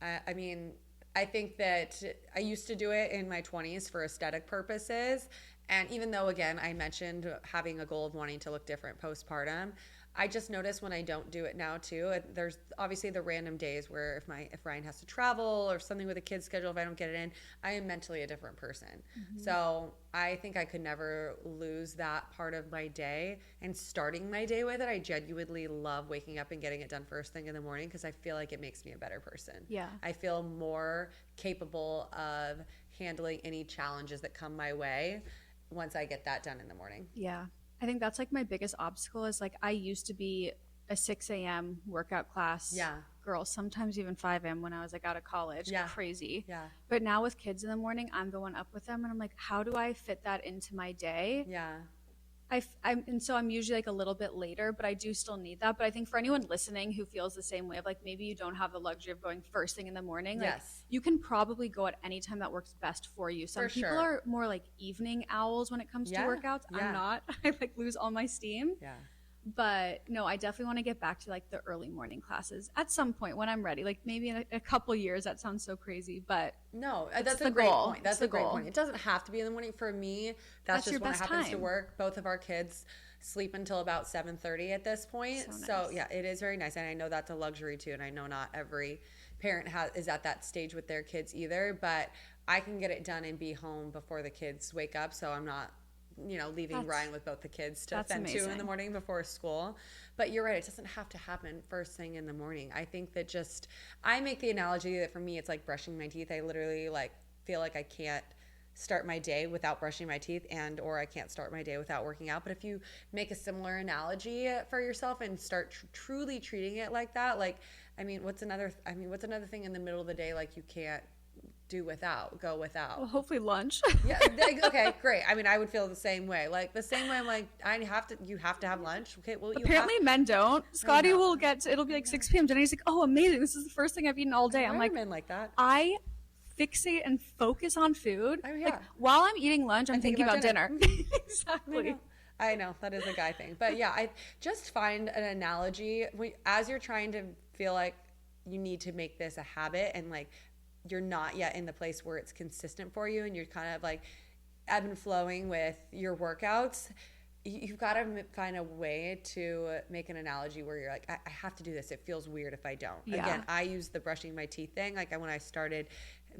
I mean, I think that I used to do it in my 20s for aesthetic purposes. And even though, again, I mentioned having a goal of wanting to look different postpartum, I just notice when I don't do it now too. There's obviously the random days where if Ryan has to travel or something with a kid's schedule, if I don't get it in, I am mentally a different person. So I think I could never lose that part of my day. And starting my day with it, I genuinely love waking up and getting it done first thing in the morning because I feel like it makes me a better person. Yeah. I feel more capable of handling any challenges that come my way once I get that done in the morning. Yeah. I think that's like my biggest obstacle is like I used to be a 6 a.m. workout class girl, sometimes even 5 a.m. when I was like out of college. Crazy. Yeah. But now with kids in the morning, I'm going up with them and I'm like, how do I fit that into my day? Yeah. And so I'm usually like a little bit later, but I do still need that. But I think for anyone listening who feels the same way of like maybe you don't have the luxury of going first thing in the morning, like you can probably go at any time that works best for you. Some people are more like evening owls when it comes to workouts. I'm not. I like lose all my steam. Yeah. But no, I definitely want to get back to like the early morning classes at some point when I'm ready. Like maybe in a couple years. That sounds so crazy, but no, that's a great point. That's a great point. It doesn't have to be in the morning for me. That's just when it happens to work. Both of our kids sleep until about 7:30 at this point. So yeah, it is very nice, and I know that's a luxury too. And I know not every parent is at that stage with their kids either. But I can get it done and be home before the kids wake up, so I'm not leaving Ryan with both the kids to then 2 in the morning before school. But you're right, it doesn't have to happen first thing in the morning. I think that I make the analogy that for me it's like brushing my teeth. I literally like feel like I can't start my day without brushing my teeth or I can't start my day without working out. But if you make a similar analogy for yourself and start truly treating it like that, like what's another thing in the middle of the day like you can't go without? Well, hopefully lunch. Yeah. Okay, great. I would feel the same way. Like the same way I'm like, you have to have lunch. Okay, well, apparently men don't. Scotty will it'll be like 6 p.m. dinner. He's like, oh, amazing. This is the first thing I've eaten all day. I'm like, men like that. I fixate and focus on food. Oh, yeah. Like while I'm eating lunch, I'm thinking about dinner. Exactly. I know that is a guy thing. But yeah, I just find an analogy as you're trying to feel like you need to make this a habit and like you're not yet in the place where it's consistent for you and you're kind of like ebb and flowing with your workouts, you've got to find a way to make an analogy where you're like, I have to do this. It feels weird if I don't. Yeah. Again, I use the brushing my teeth thing. Like when I started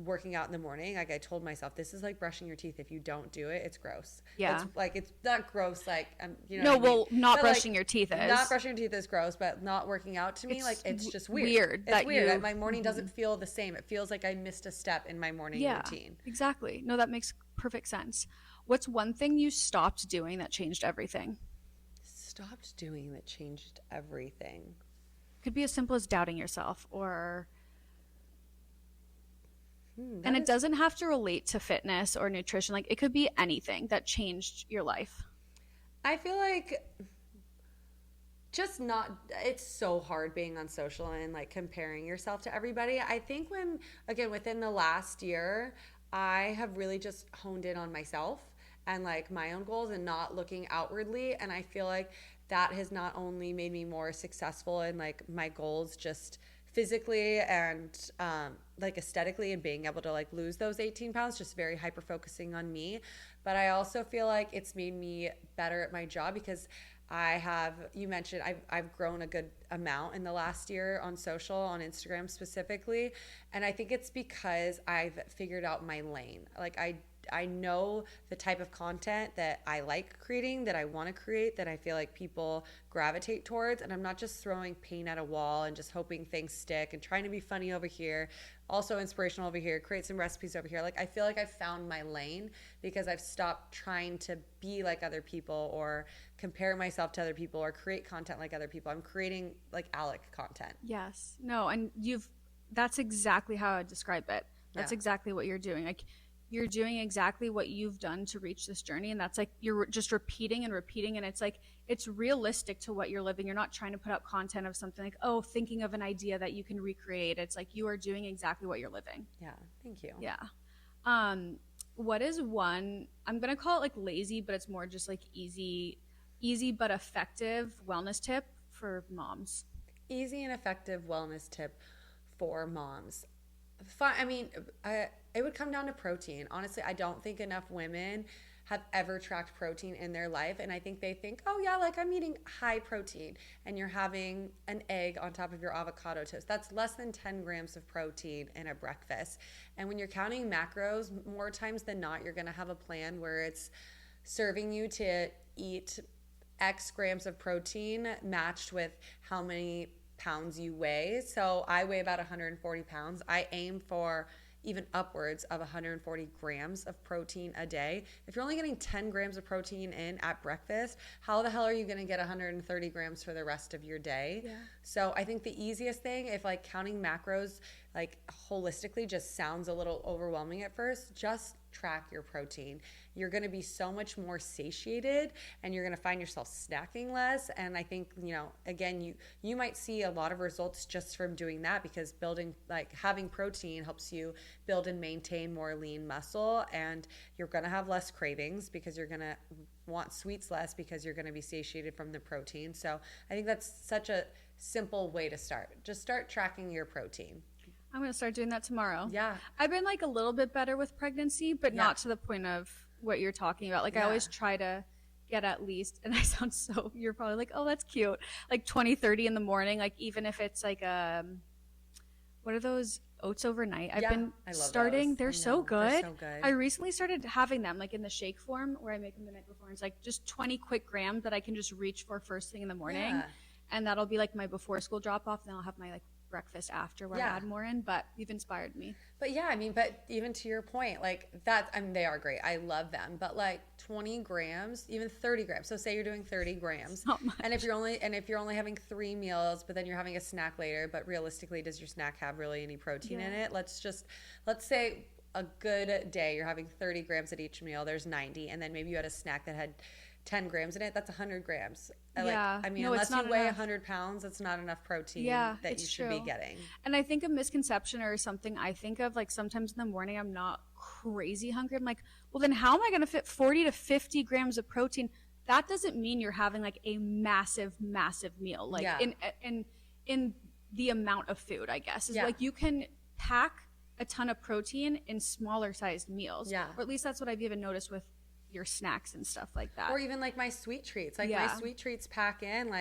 working out in the morning, like I told myself, this is like brushing your teeth. If you don't do it, it's gross. Yeah. It's not gross. Like, not brushing your teeth is. Not brushing your teeth is gross, but not working out to me, it's just weird. It's weird. My morning doesn't feel the same. It feels like I missed a step in my morning routine. Exactly. No, that makes perfect sense. What's one thing you stopped doing that changed everything? Stopped doing that changed everything. Could be as simple as doubting yourself or... And it doesn't have to relate to fitness or nutrition. Like it could be anything that changed your life. I feel like it's so hard being on social and like comparing yourself to everybody. I think within the last year, I have really just honed in on myself and like my own goals and not looking outwardly. And I feel like that has not only made me more successful in like my goals just physically and like aesthetically and being able to like lose those 18 pounds, just very hyper focusing on me. But I also feel like it's made me better at my job because you mentioned I've grown a good amount in the last year on social, on Instagram specifically. And I think it's because I've figured out my lane. Like I know the type of content that I like creating, that I want to create, that I feel like people gravitate towards. And I'm not just throwing paint at a wall and just hoping things stick and trying to be funny over here, also inspirational over here, create some recipes over here. Like I feel like I've found my lane because I've stopped trying to be like other people or compare myself to other people or create content like other people. I'm creating like Alec content. Yes. No, and that's exactly how I describe it. That's exactly what you're doing. Like you're doing exactly what you've done to reach this journey. And that's like, you're just repeating and repeating. And it's like, it's realistic to what you're living. You're not trying to put out content of something like, oh, thinking of an idea that you can recreate. It's like, you are doing exactly what you're living. Yeah. Thank you. Yeah. what is one, I'm gonna call it like lazy, but it's more just like easy but effective wellness tip for moms? Easy and effective wellness tip for moms. I mean, it would come down to protein. Honestly, I don't think enough women have ever tracked protein in their life. And I think they think, oh, yeah, like I'm eating high protein and you're having an egg on top of your avocado toast. That's less than 10 grams of protein in a breakfast. And when you're counting macros, more times than not, you're going to have a plan where it's serving you to eat X grams of protein matched with how many pounds you weigh. So I weigh about 140 pounds. I aim for even upwards of 140 grams of protein a day. If you're only getting 10 grams of protein in at breakfast, how the hell are you going to get 130 grams for the rest of your day? Yeah. So I think the easiest thing, if like counting macros like holistically just sounds a little overwhelming at first, just track your protein. You're going to be so much more satiated and you're going to find yourself snacking less. And I think, again, you might see a lot of results just from doing that, because having protein helps you build and maintain more lean muscle, and you're going to have less cravings because you're going to want sweets less because you're going to be satiated from the protein. So I think that's such a simple way to start. Just start tracking your protein. I'm going to start doing that tomorrow. Yeah. I've been like a little bit better with pregnancy, but not to the point of what you're talking about. Like I always try to get at least, and I sound so, you're probably like, oh, that's cute. Like 20, 30 in the morning. Like even if it's like, what are those oats overnight? I've been starting. Those. They're so good. They're so good. I recently started having them like in the shake form where I make them the night before. It's like just 20 quick grams that I can just reach for first thing in the morning. Yeah. And that'll be like my before school drop off. Then I'll have my like breakfast after where I add more in, but you've inspired me. But yeah, I mean, but even to your point, like that, I mean, they are great. I love them, but like 20 grams, even 30 grams. So say you're doing 30 grams, not much. and if you're only having 3 meals, but then you're having a snack later, but realistically, does your snack have really any protein in it? Let's say a good day, you're having 30 grams at each meal, there's 90, and then maybe you had a snack that had 10 grams in it, that's 100 grams. Unless you weigh 100 pounds, that's not enough protein that you should be getting. And I think a misconception or something I think of, like sometimes in the morning I'm not crazy hungry. I'm like, well, then how am I going to fit 40 to 50 grams of protein? That doesn't mean you're having like a massive meal. Like in the amount of food, I guess, is like you can pack a ton of protein in smaller sized meals. Yeah. Or at least that's what I've even noticed with your snacks and stuff like that. Or even like my sweet treats. Like my sweet treats pack in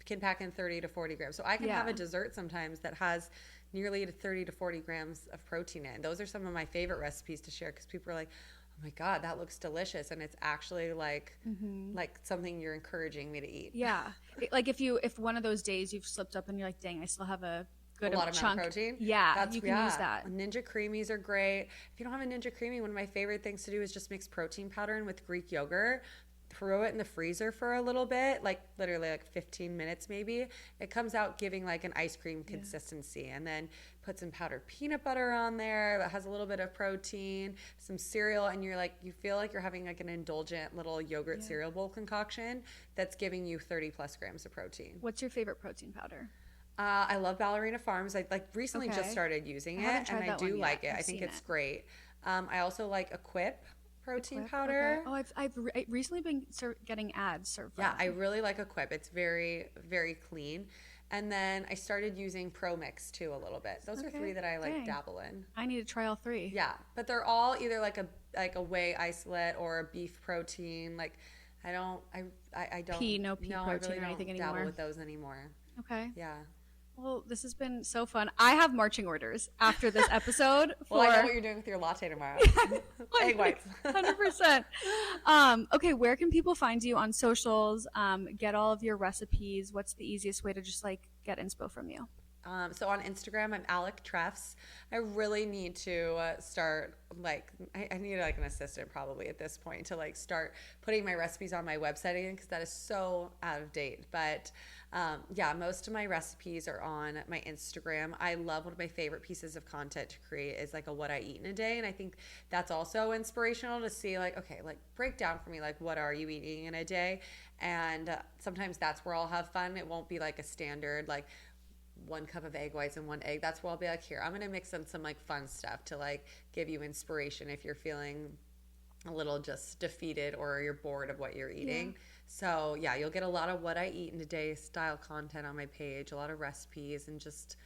can pack in 30 to 40 grams. So I can have a dessert sometimes that has nearly 30 to 40 grams of protein in. Those are some of my favorite recipes to share, because people are like, oh my God, that looks delicious. And it's actually like something you're encouraging me to eat. Yeah. Like if one of those days you've slipped up and you're like, dang, I still have a lot of chunk. Protein. Yeah, you can use that. Ninja creamies are great. If you don't have a Ninja creamy, one of my favorite things to do is just mix protein powder in with Greek yogurt, throw it in the freezer for a little bit, like literally like 15 minutes maybe. It comes out giving like an ice cream consistency, and then put some powdered peanut butter on there that has a little bit of protein, some cereal, and you feel like you're having like an indulgent little yogurt cereal bowl concoction that's giving you 30 plus grams of protein. What's your favorite protein powder? I love Ballerina Farms. I recently just started using it, and I do like it. I think it's great. I also like Equip protein powder. Okay. Oh, I've recently been getting ads served. Yeah, I really like Equip. It's very, very clean. And then I started using Pro Mix too a little bit. Those are 3 that I dabble in. I need to try all 3. Yeah, but they're all either like a whey isolate or a beef protein. Like I don't pea protein I really or anything don't anymore. dabble with those anymore. Okay. Yeah. Well, this has been so fun. I have marching orders after this episode. Well, I know what you're doing with your latte tomorrow. Egg whites. 100%. Okay, where can people find you on socials? Get all of your recipes. What's the easiest way to just like get inspo from you? So on Instagram, I'm Alec Treffers. I really need to start, I need like an assistant probably at this point to like start putting my recipes on my website again, because that is so out of date. But most of my recipes are on my Instagram. I love, one of my favorite pieces of content to create is like a what I eat in a day. And I think that's also inspirational to see like, okay, like break down for me, like what are you eating in a day? And sometimes that's where I'll have fun. It won't be like a standard, like 1 cup of egg whites and 1 egg. That's where I'll be like, here, I'm going to mix in some like fun stuff to like give you inspiration if you're feeling a little just defeated or you're bored of what you're Yeah. eating. So, yeah, you'll get a lot of what I eat in a day style content on my page, a lot of recipes and just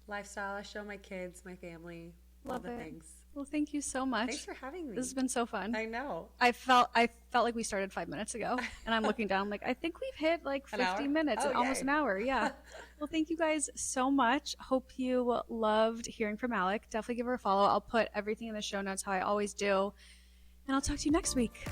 lifestyle. I show my kids, my family, all Love the it. things. Well, thank you so Thanks much. for having This me. has been so fun. I know. I felt like we started 5 minutes ago, and I'm looking down. I'm like, I think we've hit like An 50 hour? minutes, Oh, almost yay. an hour. Yeah. Well, thank you guys so much. Hope you loved hearing from Alec. Definitely give her a follow. I'll put everything in the show notes how I always do, and I'll talk to you next week.